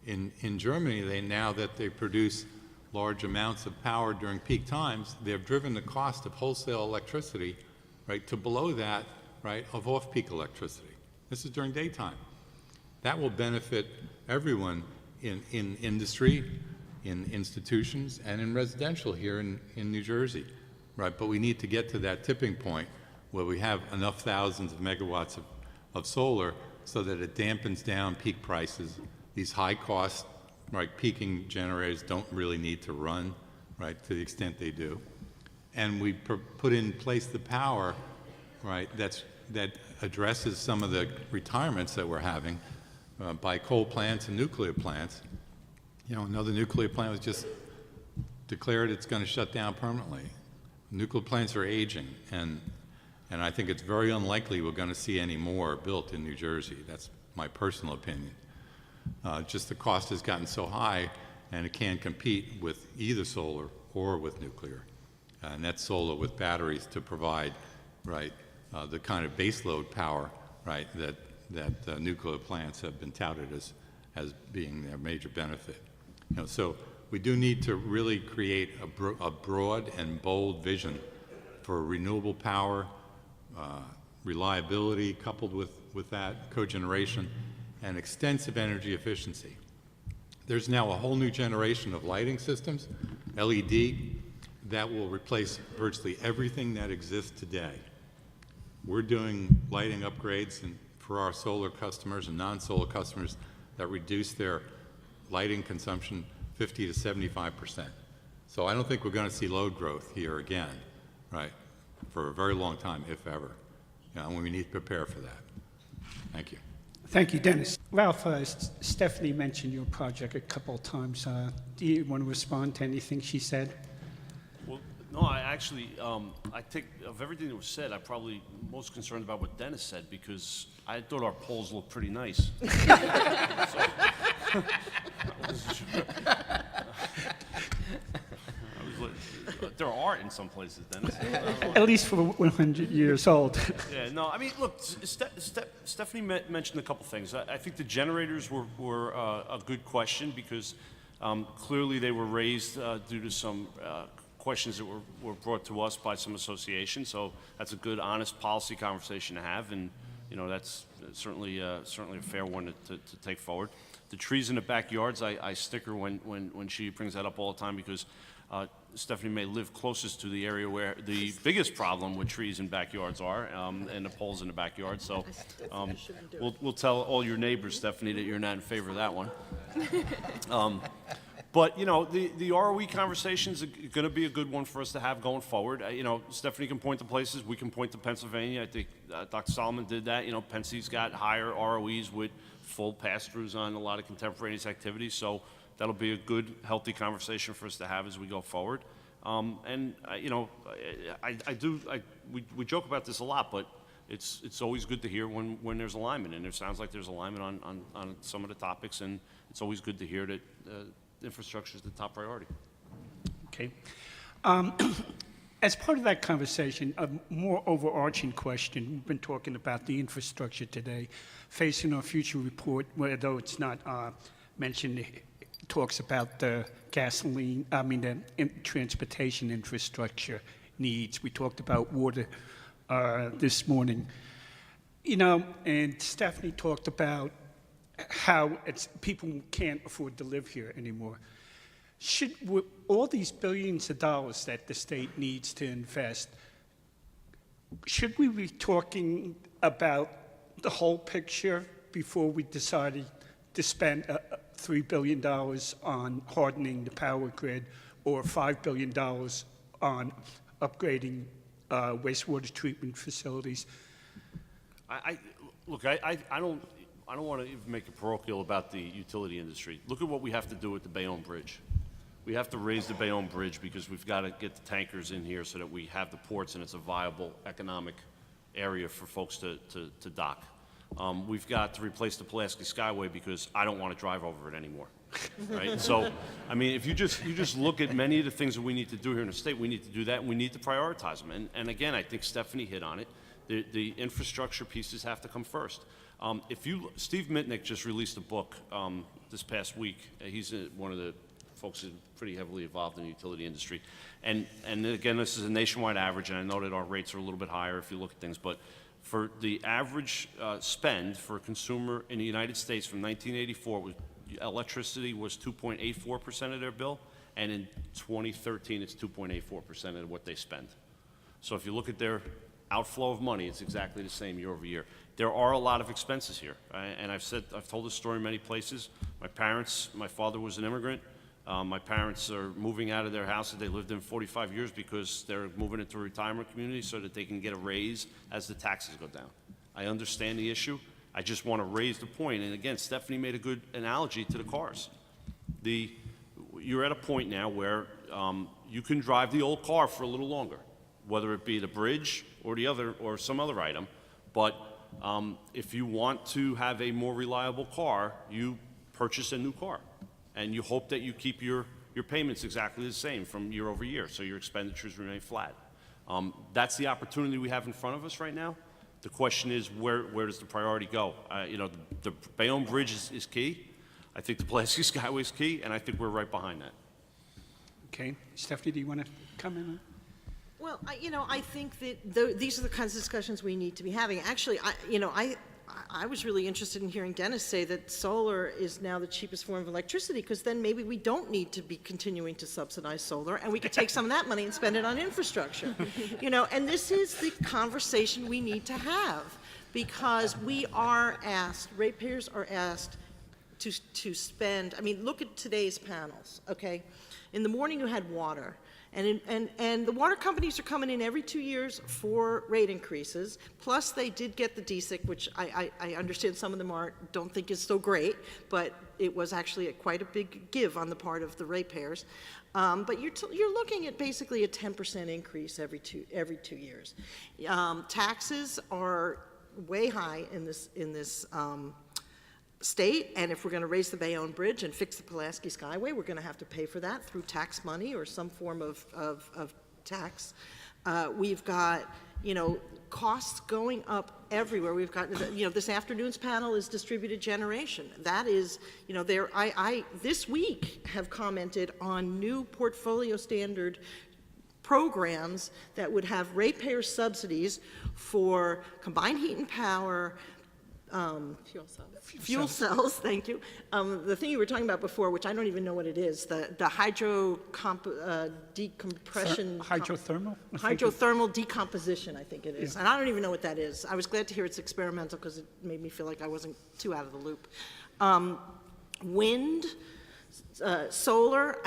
In Germany, now that they produce large amounts of power during peak times, they've driven the cost of wholesale electricity, right, to below that, right, of off-peak electricity. This is during daytime. That will benefit everyone in industry, in institutions, and in residential here in New Jersey, right? But we need to get to that tipping point where we have enough thousands of megawatts of solar so that it dampens down peak prices. These high-cost, right, peaking generators don't really need to run, right, to the extent they do. And we put in place the power, right, that addresses some of the retirements that we're having by coal plants and nuclear plants. You know, another nuclear plant was just declared it's going to shut down permanently. Nuclear plants are aging, and I think it's very unlikely we're going to see any more built in New Jersey. That's my personal opinion. Just the cost has gotten so high, and it can't compete with either solar or with nuclear. And that's solar with batteries to provide, right, the kind of baseload power, right, that nuclear plants have been touted as being their major benefit. You know, so we do need to really create a broad and bold vision for renewable power, reliability coupled with that, cogeneration, and extensive energy efficiency. There's now a whole new generation of lighting systems, LED, that will replace virtually everything that exists today. We're doing lighting upgrades for our solar customers and non-solar customers that reduce their lighting consumption 50 to 75%. So I don't think we're going to see load growth here again, right, for a very long time, if ever. You know, and we need to prepare for that. Thank you. Thank you, Dennis. Ralph, Stephanie mentioned your project a couple of times. Do you want to respond to anything she said? Well, no, I actually, I think of everything that was said, I'm probably most concerned about what Dennis said, because I thought our polls looked pretty nice. There are art in some places, Dennis. At least for 100 years old. Yeah, no, I mean, look, Stephanie mentioned a couple things. I think the generators were a good question, because clearly they were raised due to some questions that were brought to us by some associations. So that's a good, honest policy conversation to have, and you know, that's certainly a fair one to take forward. The trees in the backyards, I sticker when she brings that up all the time, because Stephanie may live closest to the area where the biggest problem with trees in backyards are, and the poles in the backyard. So we'll tell all your neighbors, Stephanie, that you're not in favor of that one. But, you know, the ROE conversation is going to be a good one for us to have going forward. You know, Stephanie can point to places. We can point to Pennsylvania. I think Dr. Solomon did that. You know, Pensie's got higher ROEs with full pass-throughs on a lot of contemporaneous activities. So that'll be a good, healthy conversation for us to have as we go forward. And, you know, we joke about this a lot, but it's always good to hear when there's alignment. And it sounds like there's alignment on some of the topics. And it's always good to hear that infrastructure is the top priority. Okay. As part of that conversation, a more overarching question, we've been talking about the infrastructure today, facing our future report, where though it's not mentioned, it talks about the transportation infrastructure needs. We talked about water this morning. You know, and Stephanie talked about how people can't afford to live here anymore. With all these billions of dollars that the state needs to invest, should we be talking about the whole picture before we decided to spend $3 billion on hardening the power grid, or $5 billion on upgrading wastewater treatment facilities? Look, I don't want to even make a parochial about the utility industry. Look at what we have to do with the Bayonne Bridge. We have to raise the Bayonne Bridge because we've got to get the tankers in here so that we have the ports and it's a viable economic area for folks to dock. We've got to replace the Pulaski Skyway because I don't want to drive over it anymore. right? So, I mean, if you just look at many of the things that we need to do here in the state, we need to do that, and we need to prioritize them. And again, I think Stephanie hit on it. The infrastructure pieces have to come first. Steve Mitnick just released a book this past week. He's one of the folks who's pretty heavily involved in the utility industry. And again, this is a nationwide average, and I know that our rates are a little bit higher if you look at things, but for the average spend for a consumer in the United States from 1984, electricity was 2.84% of their bill, and in 2013, it's 2.84% of what they spend. So if you look at their outflow of money, it's exactly the same year over year. There are a lot of expenses here, and I've told this story in many places. My father was an immigrant. My parents are moving out of their house that they lived in 45 years because they're moving into a retirement community so that they can get a raise as the taxes go down. I understand the issue. I just want to raise the point. And again, Stephanie made a good analogy to the cars. You're at a point now where you can drive the old car for a little longer, whether it be the bridge or some other item. But if you want to have a more reliable car, you purchase a new car. And you hope that you keep your payments exactly the same from year over year, so your expenditures remain flat. That's the opportunity we have in front of us right now. The question is, where does the priority go? The Bayonne Bridge is key. I think the Pulaski Skyway is key, and I think we're right behind that. Okay. Stephanie, do you want to comment on? Well, I think that these are the kinds of discussions we need to be having. Actually, I was really interested in hearing Dennis say that solar is now the cheapest form of electricity, because then maybe we don't need to be continuing to subsidize solar, and we could take some of that money and spend it on infrastructure. And this is the conversation we need to have, because we are asked, ratepayers are asked to spend, look at today's panels, okay? In the morning you had water. And the water companies are coming in every 2 years for rate increases. Plus, they did get the DSIC, which I understand some of them don't think is so great, but it was actually quite a big give on the part of the ratepayers. But you're looking at basically a 10% increase every two years. Taxes are way high in this state, and if we're going to raise the Bayonne Bridge and fix the Pulaski Skyway, we're going to have to pay for that through tax money or some form of tax. We've got, costs going up everywhere. We've got, this afternoon's panel is distributed generation. That is, I this week have commented on new portfolio standard programs that would have ratepayer subsidies for combined heat and power, fuel cells, thank you. The thing you were talking about before, which I don't even know what it is, the decompression. Hydrothermal? Hydrothermal decomposition, I think it is. Yeah. And I don't even know what that is. I was glad to hear it's experimental because it made me feel like I wasn't too out of the loop. Wind, solar,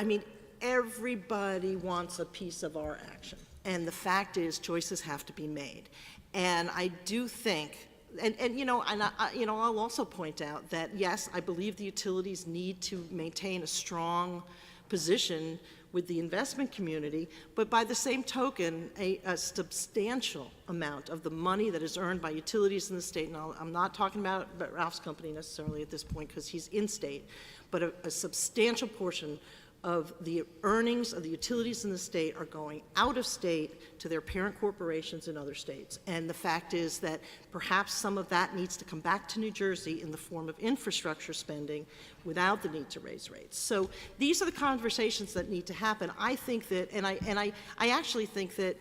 everybody wants a piece of our action. And the fact is, choices have to be made. And I do think, I'll also point out that, yes, I believe the utilities need to maintain a strong position with the investment community, but by the same token, a substantial amount of the money that is earned by utilities in the state, and I'm not talking about Ralph's company necessarily at this point because he's in-state, but a substantial portion of the earnings of the utilities in the state are going out of state to their parent corporations in other states. And the fact is that perhaps some of that needs to come back to New Jersey in the form of infrastructure spending without the need to raise rates. So these are the conversations that need to happen. I think that, and I actually think that,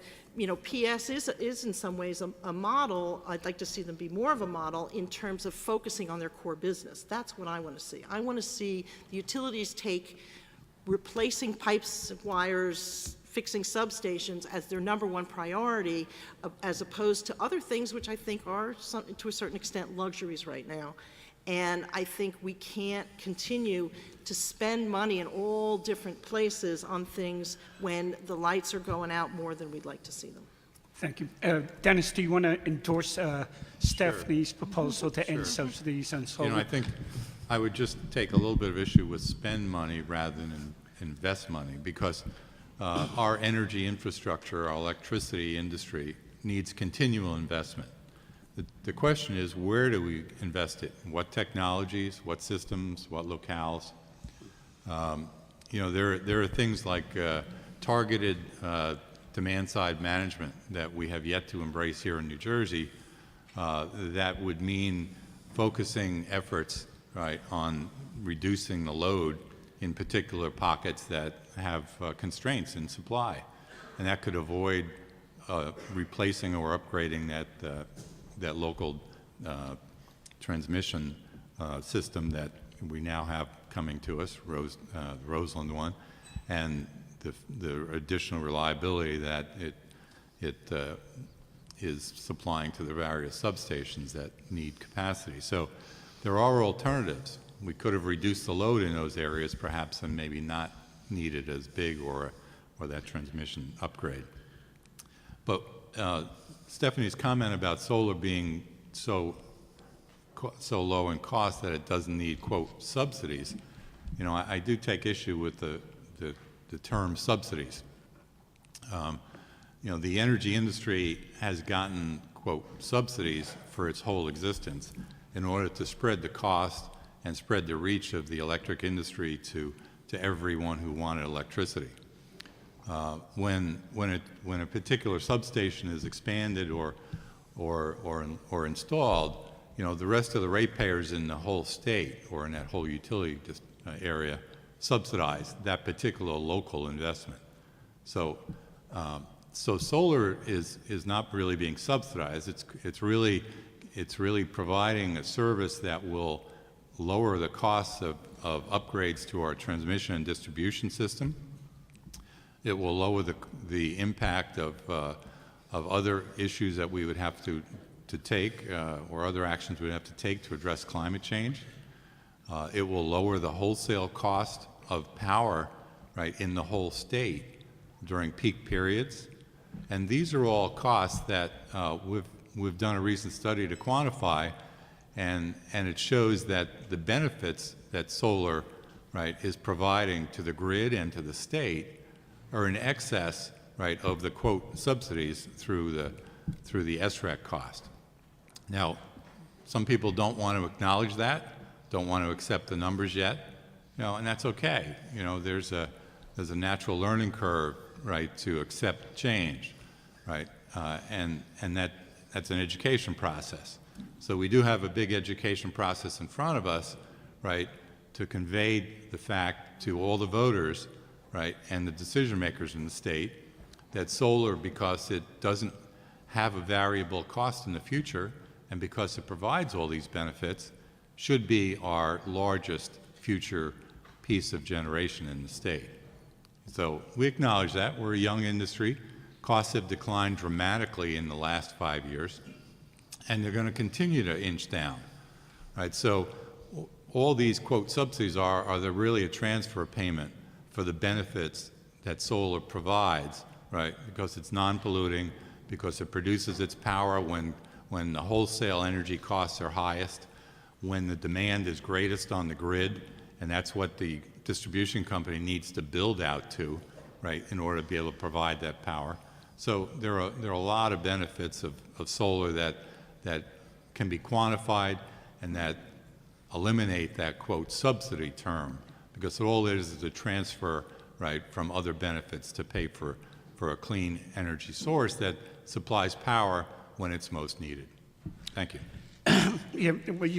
PS is in some ways a model. I'd like to see them be more of a model in terms of focusing on their core business. That's what I want to see. I want to see the utilities take replacing pipes, wires, fixing substations as their #1 priority, as opposed to other things which I think are, to a certain extent, luxuries right now. And I think we can't continue to spend money in all different places on things when the lights are going out more than we'd like to see them. Thank you. Dennis, do you want to endorse Stephanie's proposal to end subsidies on solar? I think I would just take a little bit of issue with spend money rather than invest money, because our energy infrastructure, our electricity industry needs continual investment. The question is, where do we invest it? What technologies, what systems, what locales? You know, there are things like targeted demand-side management that we have yet to embrace here in New Jersey that would mean focusing efforts, right, on reducing the load in particular pockets that have constraints in supply. And that could avoid replacing or upgrading that local transmission system that we now have coming to us, the Roseland one, and the additional reliability that it is supplying to the various substations that need capacity. So there are alternatives. We could have reduced the load in those areas perhaps and maybe not needed as big or that transmission upgrade. But Stephanie's comment about solar being so low in cost that it doesn't need, quote, subsidies, you know, I do take issue with the term subsidies. You know, the energy industry has gotten, quote, subsidies for its whole existence in order to spread the cost and spread the reach of the electric industry to everyone who wanted electricity. When a particular substation is expanded or installed, you know, the rest of the ratepayers in the whole state or in that whole utility area subsidize that particular local investment. So solar is not really being subsidized. It's really providing a service that will lower the costs of upgrades to our transmission and distribution system. It will lower the impact of other issues that we would have to take or other actions we would have to take to address climate change. It will lower the wholesale cost of power, right, in the whole state during peak periods. And these are all costs that we've done a recent study to quantify, and it shows that the benefits that solar, right, is providing to the grid and to the state are in excess, right, of the, quote, subsidies through the SREC cost. Now, some people don't want to acknowledge that, don't want to accept the numbers yet, you know, and that's okay. You know, there's a natural learning curve, right, to accept change, right, and that's an education process. So we do have a big education process in front of us, right, to convey the fact to all the voters, right, and the decision makers in the state that solar, because it doesn't have a variable cost in the future and because it provides all these benefits, should be our largest future piece of generation in the state. So we acknowledge that. We're a young industry. Costs have declined dramatically in the last 5 years, and they're going to continue to inch down, right? So all these, quote, subsidies are they really a transfer payment for the benefits that solar provides, right? Because it's non-polluting, because it produces its power when the wholesale energy costs are highest, when the demand is greatest on the grid, and that's what the distribution company needs to build out to, right, in order to be able to provide that power. So there are a lot of benefits of solar that can be quantified and that eliminate that, quote, subsidy term, because all it is a transfer, right, from other benefits to pay for a clean energy source that supplies power when it's most needed. Thank you. Yeah, well,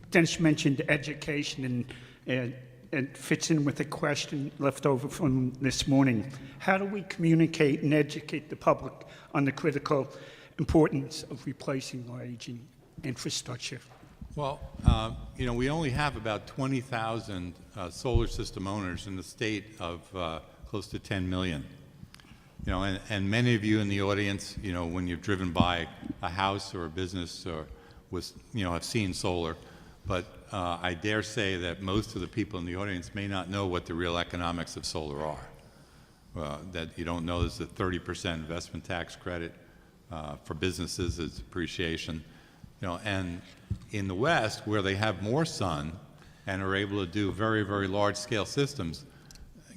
Dennis mentioned education, and it fits in with a question left over from this morning. How do we communicate and educate the public on the critical importance of replacing our aging infrastructure? Well, you know, we only have about 20,000 solar system owners in the state of close to 10 million. You know, and many of you in the audience, you know, when you've driven by a house or a business or have seen solar, but I dare say that most of the people in the audience may not know what the real economics of solar are. That you don't know there's a 30% investment tax credit for businesses as appreciation. You know, and in the West, where they have more sun and are able to do very, very large-scale systems,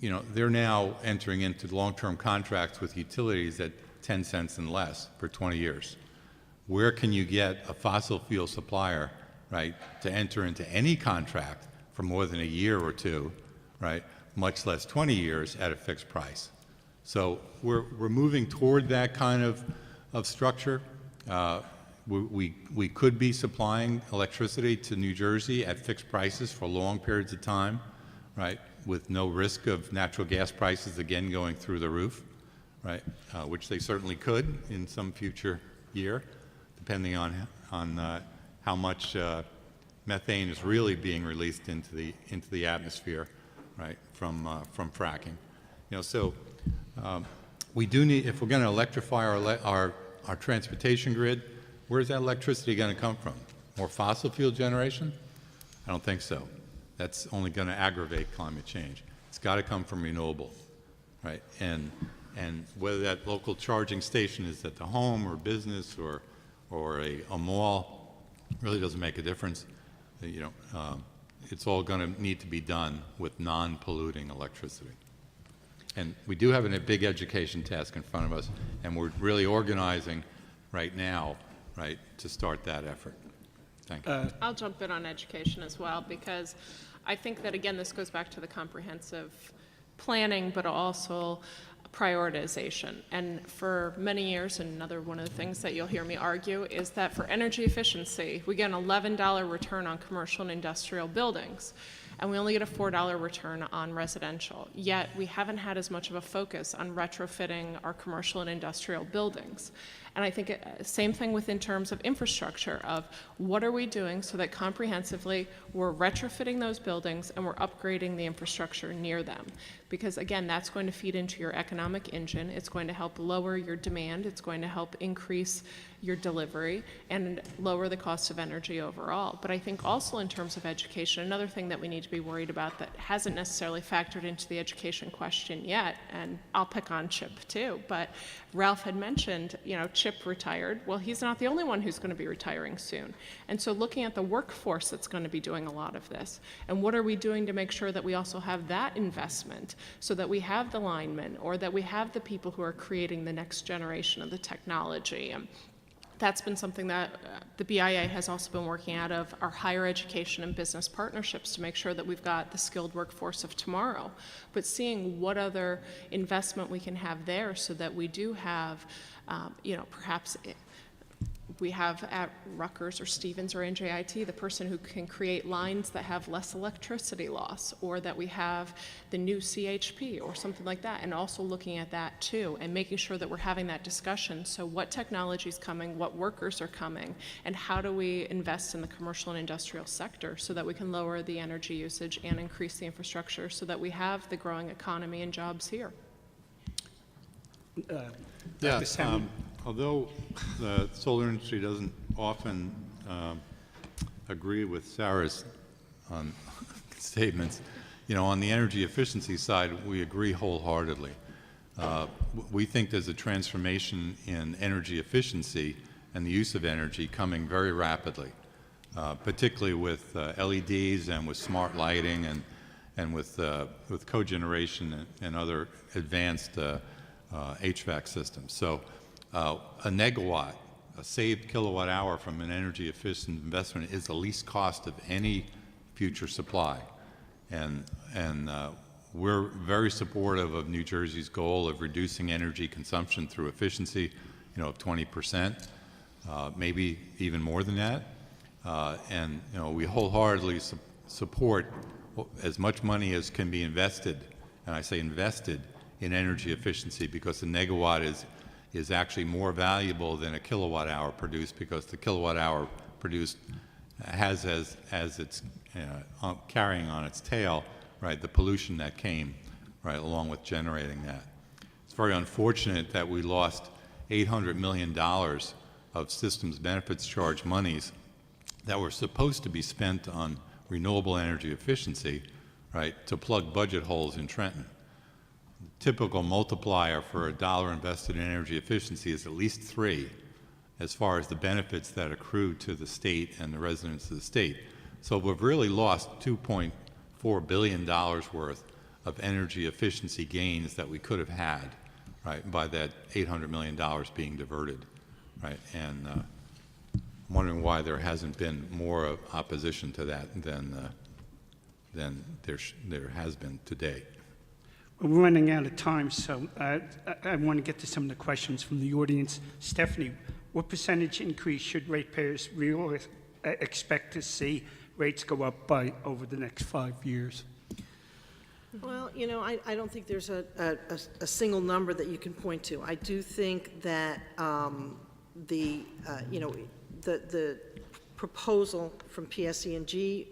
you know, they're now entering into long-term contracts with utilities at 10 cents and less for 20 years. Where can you get a fossil fuel supplier, right, to enter into any contract for more than a year or two, right, much less 20 years at a fixed price. So we're moving toward that kind of structure. We could be supplying electricity to New Jersey at fixed prices for long periods of time, right, with no risk of natural gas prices again going through the roof, right, which they certainly could in some future year, depending on how much methane is really being released into the atmosphere, right, from fracking. You know, so we do need, if we're going to electrify our transportation grid, where's that electricity going to come from? More fossil fuel generation? I don't think so. That's only going to aggravate climate change. It's got to come from renewable, right? And whether that local charging station is at the home or business or a mall really doesn't make a difference. You know, it's all going to need to be done with non-polluting electricity. And we do have a big education task in front of us, and we're really organizing right now, right, to start that effort. Thank you. I'll jump in on education as well, because I think that, again, this goes back to the comprehensive planning, but also prioritization. And for many years, and another one of the things that you'll hear me argue is that for energy efficiency, we get an $11 return on commercial and industrial buildings, and we only get a $4 return on residential. Yet we haven't had as much of a focus on retrofitting our commercial and industrial buildings. And I think same thing in terms of infrastructure, of what are we doing so that comprehensively we're retrofitting those buildings and we're upgrading the infrastructure near them. Because again, that's going to feed into your economic engine. It's going to help lower your demand. It's going to help increase your delivery and lower the cost of energy overall. But I think also in terms of education, another thing that we need to be worried about that hasn't necessarily factored into the education question yet, and I'll pick on Chip too, but Ralph had mentioned, you know, Chip retired. Well, he's not the only one who's going to be retiring soon. And so looking at the workforce that's going to be doing a lot of this, and what are we doing to make sure that we also have that investment so that we have the linemen or that we have the people who are creating the next generation of the technology. That's been something that the BIA has also been working out of our higher education and business partnerships to make sure that we've got the skilled workforce of tomorrow, but seeing what other investment we can have there so that we do have, you know, perhaps we have at Rutgers or Stevens or NJIT the person who can create lines that have less electricity loss, or that we have the new CHP or something like that, and also looking at that too and making sure that we're having that discussion. So what technology is coming, what workers are coming, and how do we invest in the commercial and industrial sector so that we can lower the energy usage and increase the infrastructure so that we have the growing economy and jobs here. Yeah, although the solar industry doesn't often agree with Sarah's statements, you know, on the energy efficiency side, we agree wholeheartedly. We think there's a transformation in energy efficiency and the use of energy coming very rapidly, particularly with LEDs and with smart lighting and with cogeneration and other advanced HVAC systems. So a negawatt, a saved kilowatt hour from an energy efficient investment is the least cost of any future supply. And we're very supportive of New Jersey's goal of reducing energy consumption through efficiency, you know, of 20%, maybe even more than that. And, you know, we wholeheartedly support as much money as can be invested, and I say invested, in energy efficiency, because the negawatt is actually more valuable than a kilowatt hour produced, because the kilowatt hour produced has as its carrying on its tail, right, the pollution that came, right, along with generating that. It's very unfortunate that we lost $800 million of systems benefits charge monies that were supposed to be spent on renewable energy efficiency, right, to plug budget holes in Trenton. Typical multiplier for a dollar invested in energy efficiency is at least 3 as far as the benefits that accrue to the state and the residents of the state. So we've really lost $2.4 billion worth of energy efficiency gains that we could have had, right, by that $800 million being diverted, right? And I'm wondering why there hasn't been more opposition to that than there has been to date. We're running out of time, so I want to get to some of the questions from the audience. Stephanie, what percentage increase should ratepayers really expect to see rates go up by over the next 5 years? Well, you know, I don't think there's a single number that you can point to. I do think that the proposal from PSE&G,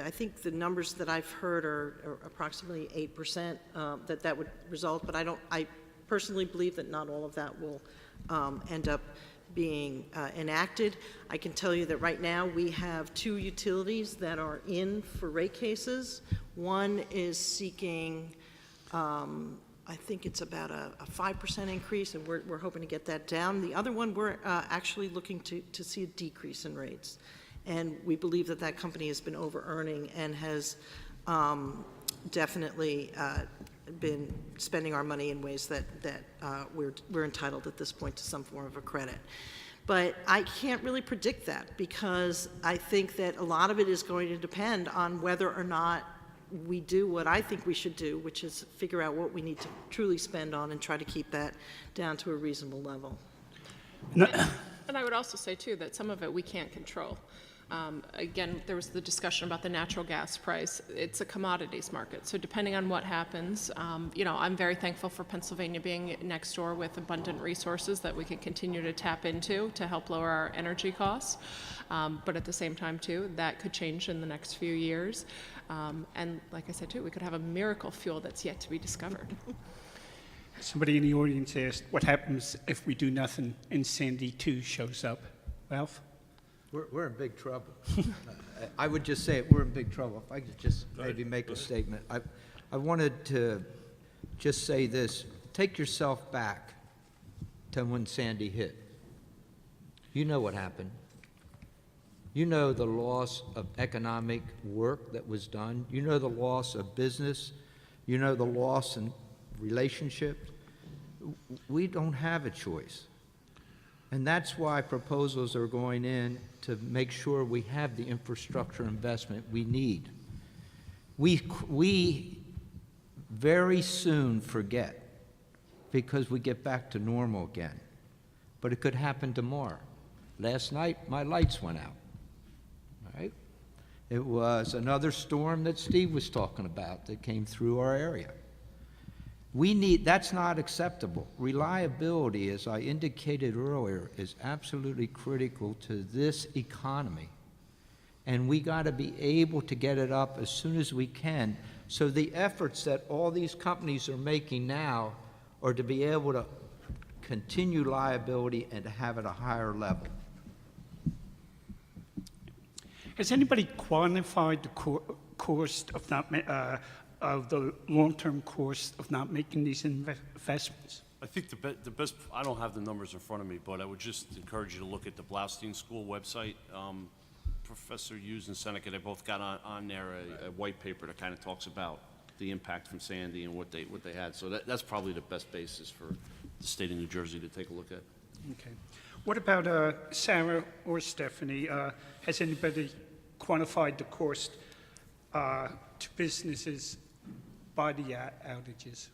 I think the numbers that I've heard are approximately 8% that would result, but I personally believe that not all of that will end up being enacted. I can tell you that right now we have 2 utilities that are in for rate cases. One is seeking, I think it's about a 5% increase, and we're hoping to get that down. The other one, we're actually looking to see a decrease in rates. And we believe that that company has been over-earning and has definitely been spending our money in ways that we're entitled at this point to some form of a credit. But I can't really predict that, because I think that a lot of it is going to depend on whether or not we do what I think we should do, which is figure out what we need to truly spend on and try to keep that down to a reasonable level. And I would also say, too, that some of it we can't control. Again, there was the discussion about the natural gas price. It's a commodities market, so depending on what happens, you know, I'm very thankful for Pennsylvania being next door with abundant resources that we can continue to tap into to help lower our energy costs. But at the same time, too, that could change in the next few years. And like I said, too, we could have a miracle fuel that's yet to be discovered. Somebody in the audience asked, what happens if we do nothing and Sandy 2 shows up? Ralph? We're in big trouble. I would just say we're in big trouble. If I could just maybe make a statement. I wanted to just say this. Take yourself back to when Sandy hit. You know what happened. You know the loss of economic work that was done. You know the loss of business. You know the loss in relationships. We don't have a choice. And that's why proposals are going in to make sure we have the infrastructure investment we need. We very soon forget because we get back to normal again. But it could happen tomorrow. Last night, my lights went out. All right? It was another storm that Steve was talking about that came through our area. That's not acceptable. Reliability, as I indicated earlier, is absolutely critical to this economy. And we got to be able to get it up as soon as we can. So the efforts that all these companies are making now are to be able to continue liability and to have it at a higher level. Has anybody quantified the cost of not of the long-term cost of not making these investments? I think the best, I don't have the numbers in front of me, but I would just encourage you to look at the Blaustein School website. Professor Hughes and Seneca, they both got on there a white paper that kind of talks about the impact from Sandy and what they had. So that's probably the best basis for the state of New Jersey to take a look at. Okay. What about Sarah or Stephanie? Has anybody quantified the cost to businesses by the outages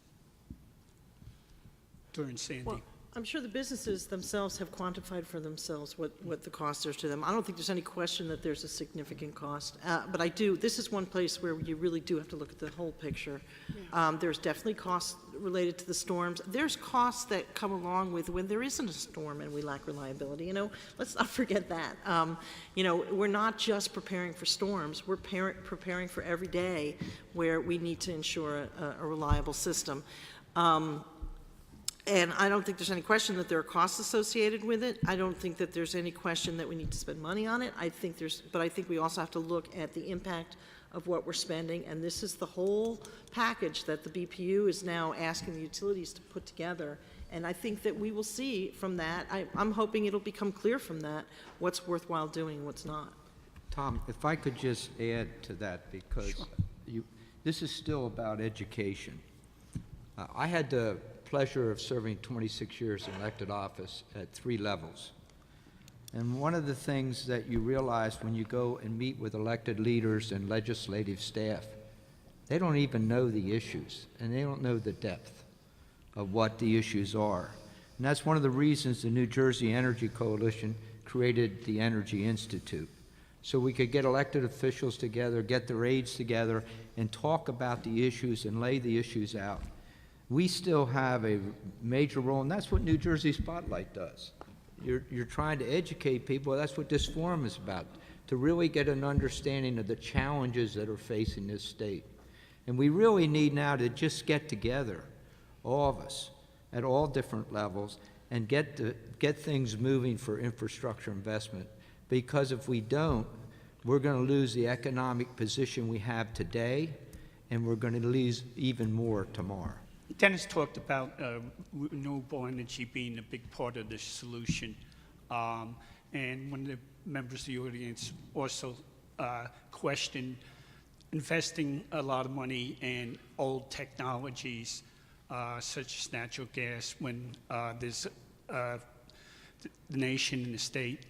during Sandy? Well, I'm sure the businesses themselves have quantified for themselves what the cost is to them. I don't think there's any question that there's a significant cost, but this is one place where you really do have to look at the whole picture. Yeah. There's definitely costs related to the storms. There's costs that come along with when there isn't a storm and we lack reliability. You know, let's not forget that. You know, we're not just preparing for storms, we're preparing for every day where we need to ensure a reliable system. And I don't think there's any question that there are costs associated with it. I don't think that there's any question that we need to spend money on it. But I think we also have to look at the impact of what we're spending, and this is the whole package that the BPU is now asking the utilities to put together. And I think that we will see from that, I'm hoping it'll become clear from that what's worthwhile doing and what's not. Tom, if I could just add to that, because sure. This is still about education. I had the pleasure of serving 26 years in elected office at 3 levels. And one of the things that you realize when you go and meet with elected leaders and legislative staff, they don't even know the issues, and they don't know the depth of what the issues are. And that's one of the reasons the New Jersey Energy Coalition created the Energy Institute, so we could get elected officials together, get their aides together, and talk about the issues and lay the issues out. We still have a major role, and that's what New Jersey Spotlight does. You're trying to educate people. That's what this forum is about, to really get an understanding of the challenges that are facing this state. And we really need now to just get together, all of us, at all different levels, and get things moving for infrastructure investment. Because if we don't, we're going to lose the economic position we have today, and we're going to lose even more tomorrow. Dennis talked about renewable energy being a big part of the solution. And one of the members of the audience also questioned investing a lot of money in old technologies such as natural gas when there's the nation and the state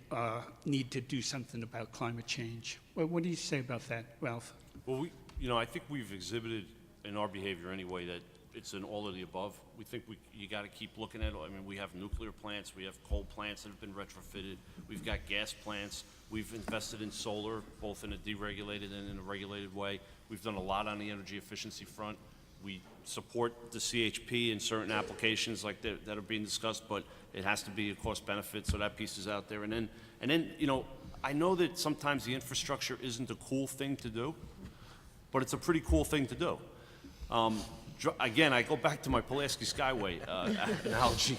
need to do something about climate change. Well, what do you say about that, Ralph? Well, I think we've exhibited in our behavior anyway that it's an all of the above. We think you got to keep looking at it. I mean, we have nuclear plants, we have coal plants that have been retrofitted, we've got gas plants, we've invested in solar, both in a deregulated and in a regulated way. We've done a lot on the energy efficiency front. We support the CHP in certain applications like that are being discussed, but it has to be a cost benefit, so that piece is out there. And then, I know that sometimes the infrastructure isn't a cool thing to do, but it's a pretty cool thing to do. Again, I go back to my Pulaski Skyway analogy.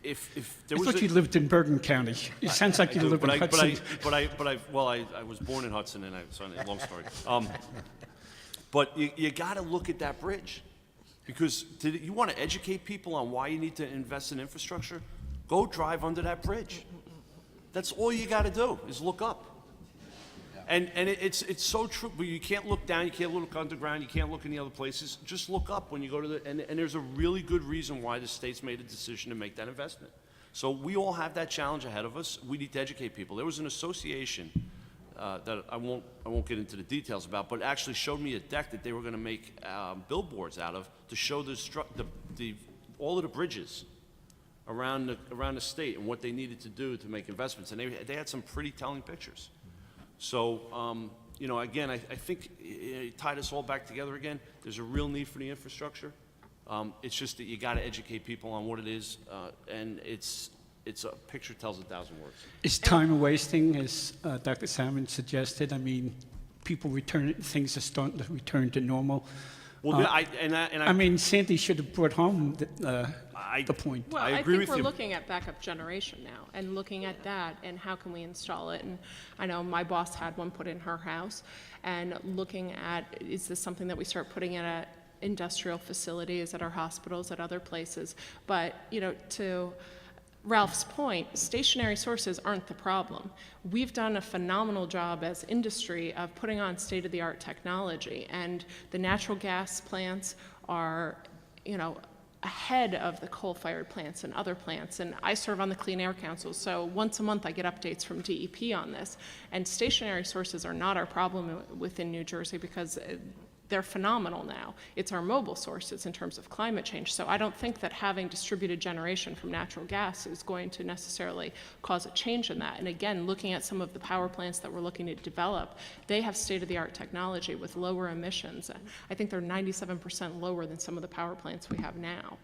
If there I was thought you lived in Bergen County. It sounds like you live in Hudson. I was born in Hudson, and it's a long story. But you got to look at that bridge, because you want to educate people on why you need to invest in infrastructure. Go drive under that bridge. That's all you got to do is look up. And it's so true, but you can't look down, you can't look underground, you can't look in the other places. Just look up when you go to and there's a really good reason why the state's made a decision to make that investment. So we all have that challenge ahead of us. We need to educate people. There was an association that I won't get into the details about, but actually showed me a deck that they were going to make billboards out of to show all of the bridges around the state and what they needed to do to make investments, and they had some pretty telling pictures. So, again, I think it tied us all back together again. There's a real need for the infrastructure. It's just that you got to educate people on what it is, and it's a picture tells 1,000 words. Is time wasting, as Dr. Salmon suggested? I mean, things are starting to return to normal. Well, I mean, Sandy should have brought home the point. Well, I I agree think with we're you. looking at backup generation now and looking at that and how can we install it. And I know my boss had one put in her house, and looking at, is this something that we start putting in at industrial facilities, at our hospitals, at other places? But, to Ralph's point, stationary sources aren't the problem. We've done a phenomenal job as industry of putting on state-of-the-art technology, and the natural gas plants are, ahead of the coal-fired plants and other plants. And I serve on the Clean Air Council, so once a month I get updates from DEP on this. And stationary sources are not our problem within New Jersey, because they're phenomenal now. It's our mobile sources in terms of climate change. So I don't think that having distributed generation from natural gas is going to necessarily cause a change in that. And again, looking at some of the power plants that we're looking to develop, they have state-of-the-art technology with lower emissions. I think they're 97% lower than some of the power plants we have now.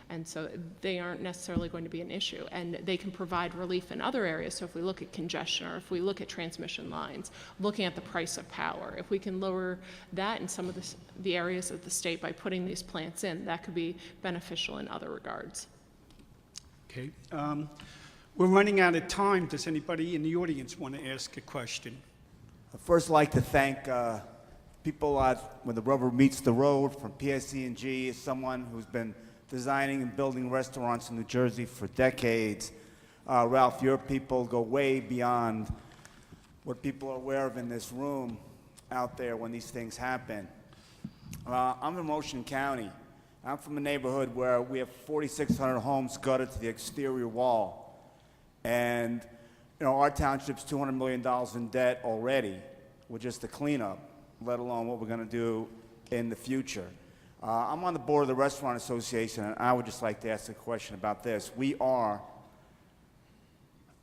And so they aren't necessarily going to be an issue. And they can provide relief in other areas. So if we look at congestion, or if we look at transmission lines, looking at the price of power, if we can lower that in some of the areas of the state by putting these plants in, that could be beneficial in other regards. Okay. We're running out of time. Does anybody in the audience want to ask a question? I'd first like to thank people when the rubber meets the road from PSE&G, as someone who's been designing and building restaurants in New Jersey for decades. Ralph, your people go way beyond what people are aware of in this room out there when these things happen. I'm in Ocean County. I'm from a neighborhood where we have 4,600 homes gutted to the exterior wall. And our township's $200 million in debt already with just the cleanup. let alone what we're going to do in the future. I'm on the board of the Restaurant Association, and I would just like to ask a question about this. We are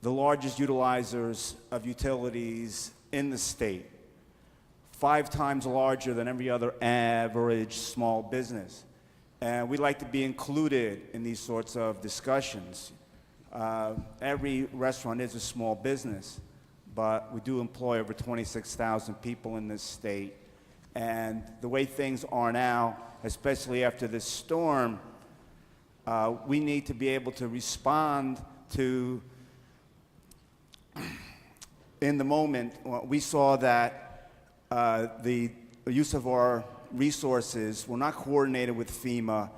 the largest utilizers of utilities in the state, 5 times larger than every other average small business. And we like to be included in these sorts of discussions. Every restaurant is a small business, but we do employ over 26,000 people in this state. And the way things are now, especially after this storm, we need to be able to respond to, in the moment, we saw that the use of our resources were not coordinated with FEMA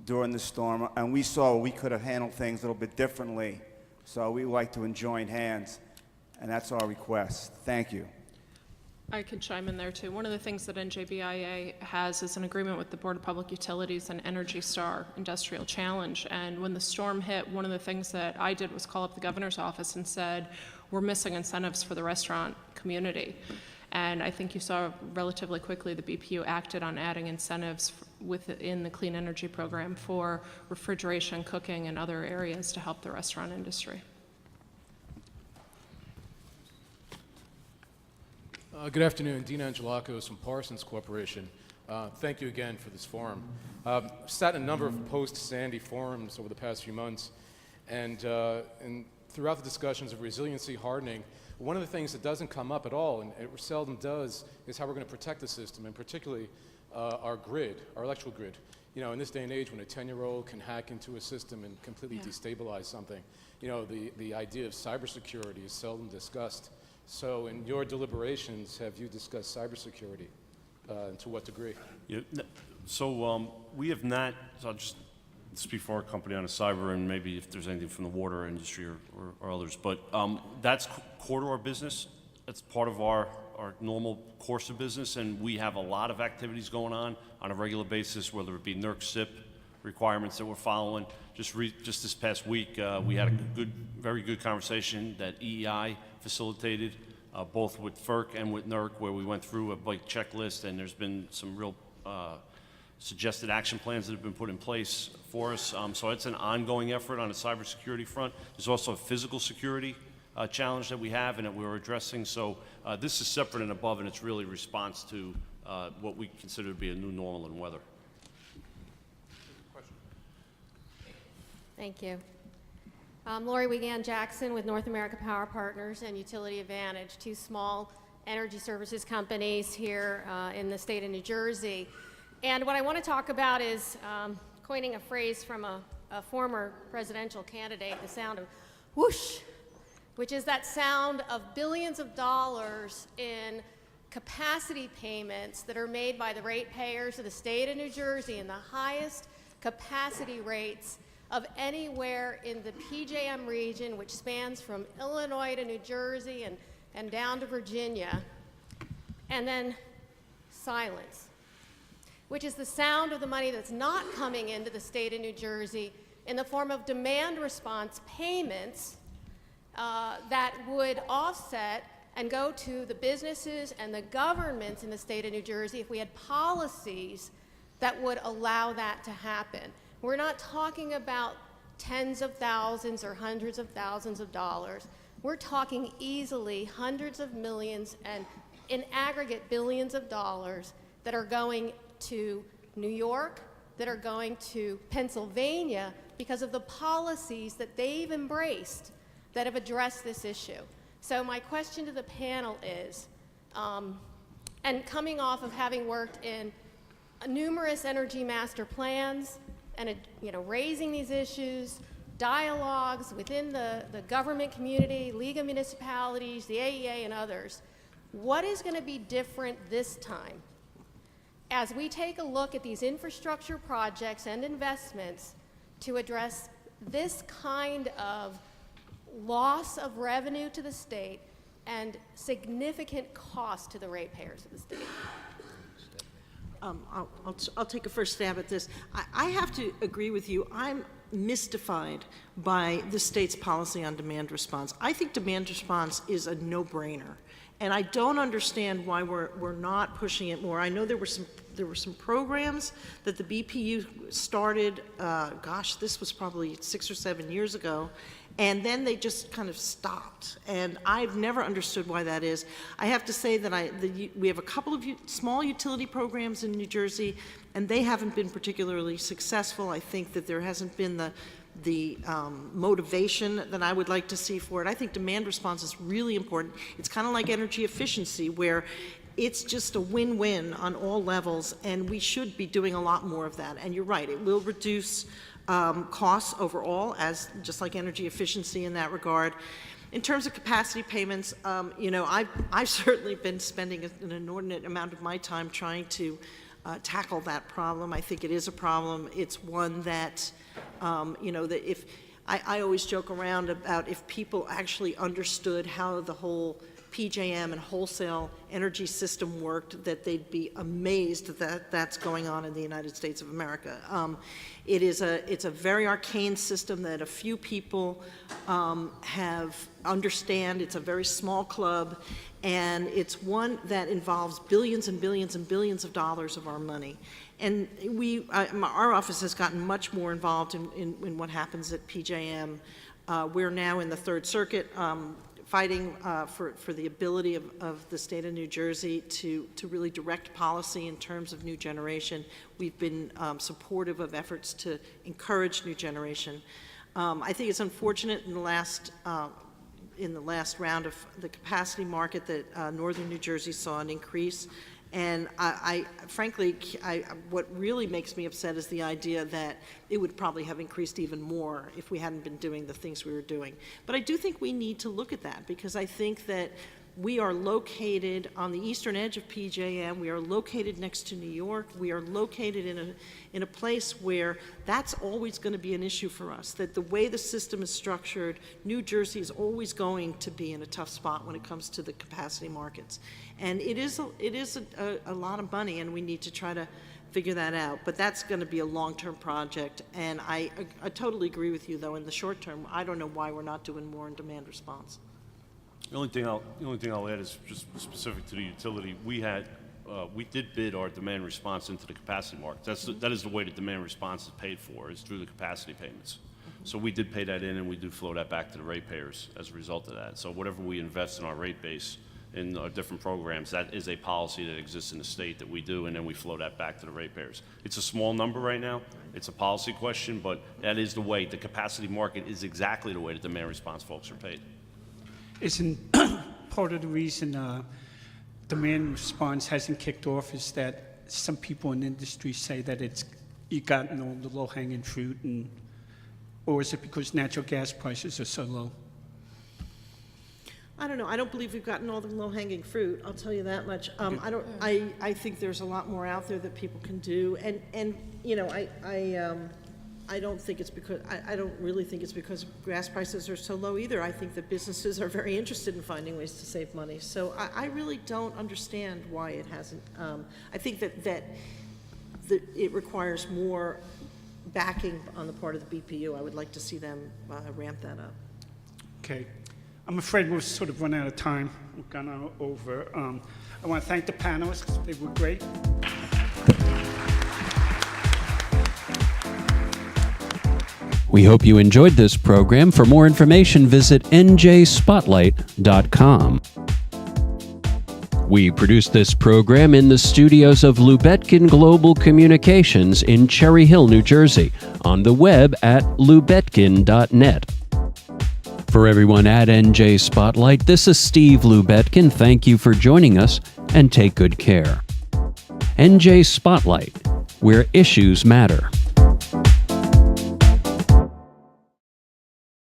during the storm, and we saw we could have handled things a little bit differently. So we would like to join hands, and that's our request. Thank you. I could chime in there too. One of the things that NJBIA has is an agreement with the Board of Public Utilities and Energy Star Industrial Challenge. And when the storm hit, one of the things that I did was call up the governor's office and said, we're missing incentives for the restaurant community. And I think you saw relatively quickly the BPU acted on adding incentives within the clean energy program for refrigeration, cooking, and other areas to help the restaurant industry. Good afternoon. Dean Angelakos from Parsons Corporation. Thank you again for this forum. Sat in a number of post-Sandy forums over the past few months, and throughout the discussions of resiliency hardening, one of the things that doesn't come up at all, and it seldom does, is how we're going to protect the system, and particularly our grid, our electrical grid. You know, in this day and age when a 10-year-old can hack into a system and completely destabilize something, you know, the idea of cybersecurity is seldom discussed. So in your deliberations, have you discussed cybersecurity, and to what degree? Yeah, so we have not, so I'll just speak for our company on a cyber, and maybe if there's anything from the water industry or others, but that's core to our business. That's part of our normal course of business, and we have a lot of activities going on a regular basis, whether it be NERC SIP requirements that we're following. Just this past week, we had a very good conversation that EEI facilitated, both with FERC and with NERC, where we went through a big checklist, and there's been some real suggested action plans that have been put in place for us. So it's an ongoing effort on the cybersecurity front. There's also a physical security challenge that we have and that we're addressing. So this is separate and above, and it's really response to what we consider to be a new normal in weather. Thank you. Lori Wiegand-Jackson with North America Power Partners and Utility Advantage, 2 small energy services companies here in the state of New Jersey. And what I want to talk about is coining a phrase from a former presidential candidate, the sound of whoosh, which is that sound of billions of dollars in capacity payments that are made by the ratepayers of the state of New Jersey in the highest capacity rates of anywhere in the PJM region, which spans from Illinois to New Jersey and down to Virginia. And then silence, which is the sound of the money that's not coming into the state of New Jersey in the form of demand response payments that would offset and go to the businesses and the governments in the state of New Jersey if we had policies that would allow that to happen. We're not talking about tens of thousands or hundreds of thousands of dollars. We're talking easily hundreds of millions and in aggregate billions of dollars that are going to New York, that are going to Pennsylvania because of the policies that they've embraced that have addressed this issue. So my question to the panel is, and coming off of having worked in numerous energy master plans and raising these issues, dialogues within the government community, League of Municipalities, the AEA, and others, what is going to be different this time as we take a look at these infrastructure projects and investments to address this kind of loss of revenue to the state and significant cost to the ratepayers of the state? I'll take a first stab at this. I have to agree with you. I'm mystified by the state's policy on demand response. I think demand response is a no-brainer. And I don't understand why we're not pushing it more. I know there were some programs that the BPU started, this was probably 6 or 7 years ago, and then they just kind of stopped. And I've never understood why that is. I have to say that we have a couple of small utility programs in New Jersey, and they haven't been particularly successful. I think that there hasn't been the motivation that I would like to see for it. I think demand response is really important. It's kind of like energy efficiency, where it's just a win-win on all levels, and we should be doing a lot more of that. And you're right, it will reduce costs overall, as just like energy efficiency in that regard. In terms of capacity payments, I've certainly been spending an inordinate amount of my time trying to tackle that problem. I think it is a problem. It's one that, that if I always joke around about if people actually understood how the whole PJM and wholesale energy system worked, that they'd be amazed that that's going on in the United States of America. It's a very arcane system that a few people understand. It's a very small club, and it's one that involves billions and billions and billions of dollars of our money. And our office has gotten much more involved in what happens at PJM. We're now in the Third Circuit, fighting for the ability of the state of New Jersey to really direct policy in terms of new generation. We've been supportive of efforts to encourage new generation. I think it's unfortunate in the last round of the capacity market that northern New Jersey saw an increase. And frankly, what really makes me upset is the idea that it would probably have increased even more if we hadn't been doing the things we were doing. But I do think we need to look at that, because I think that we are located on the eastern edge of PJM. We are located next to New York. We are located in a place where that's always going to be an issue for us, that the way the system is structured, New Jersey is always going to be in a tough spot when it comes to the capacity markets. And it is a lot of money, and we need to try to figure that out. But that's going to be a long-term project. And I totally agree with you, though, in the short term, I don't know why we're not doing more in demand response. The only thing I'll add is just specific to the utility. We did bid our demand response into the capacity market. That is the way the demand response is paid for, is through the capacity payments. So we did pay that in, and we do flow that back to the ratepayers as a result of that. So whatever we invest in our rate base in our different programs, that is a policy that exists in the state that we do, and then we flow that back to the ratepayers. It's a small number right now. It's a policy question, but that is the way. The capacity market is exactly the way the demand response folks are paid. Isn't part of the reason demand response hasn't kicked off is that some people in the industry say that you've gotten all the low-hanging fruit, or is it because natural gas prices are so low? I don't know. I don't believe we've gotten all the low-hanging fruit. I'll tell you that much. I think there's a lot more out there that people can do, and I don't think it's because I don't really think it's because gas prices are so low either. I think that businesses are very interested in finding ways to save money. So I really don't understand why it hasn't. I think that it requires more backing on the part of the BPU. I would like to see them ramp that up. Okay. I'm afraid we've sort of run out of time. We've gone over. I want to thank the panelists. They were great. We hope you enjoyed this program. For more information, visit njspotlight.com. We produced this program in the studios of Lubetkin Global Communications in Cherry Hill, New Jersey, on the web at lubetkin.net. For everyone at NJ Spotlight, this is Steve Lubetkin. Thank you for joining us, and take good care. NJ Spotlight, where issues matter.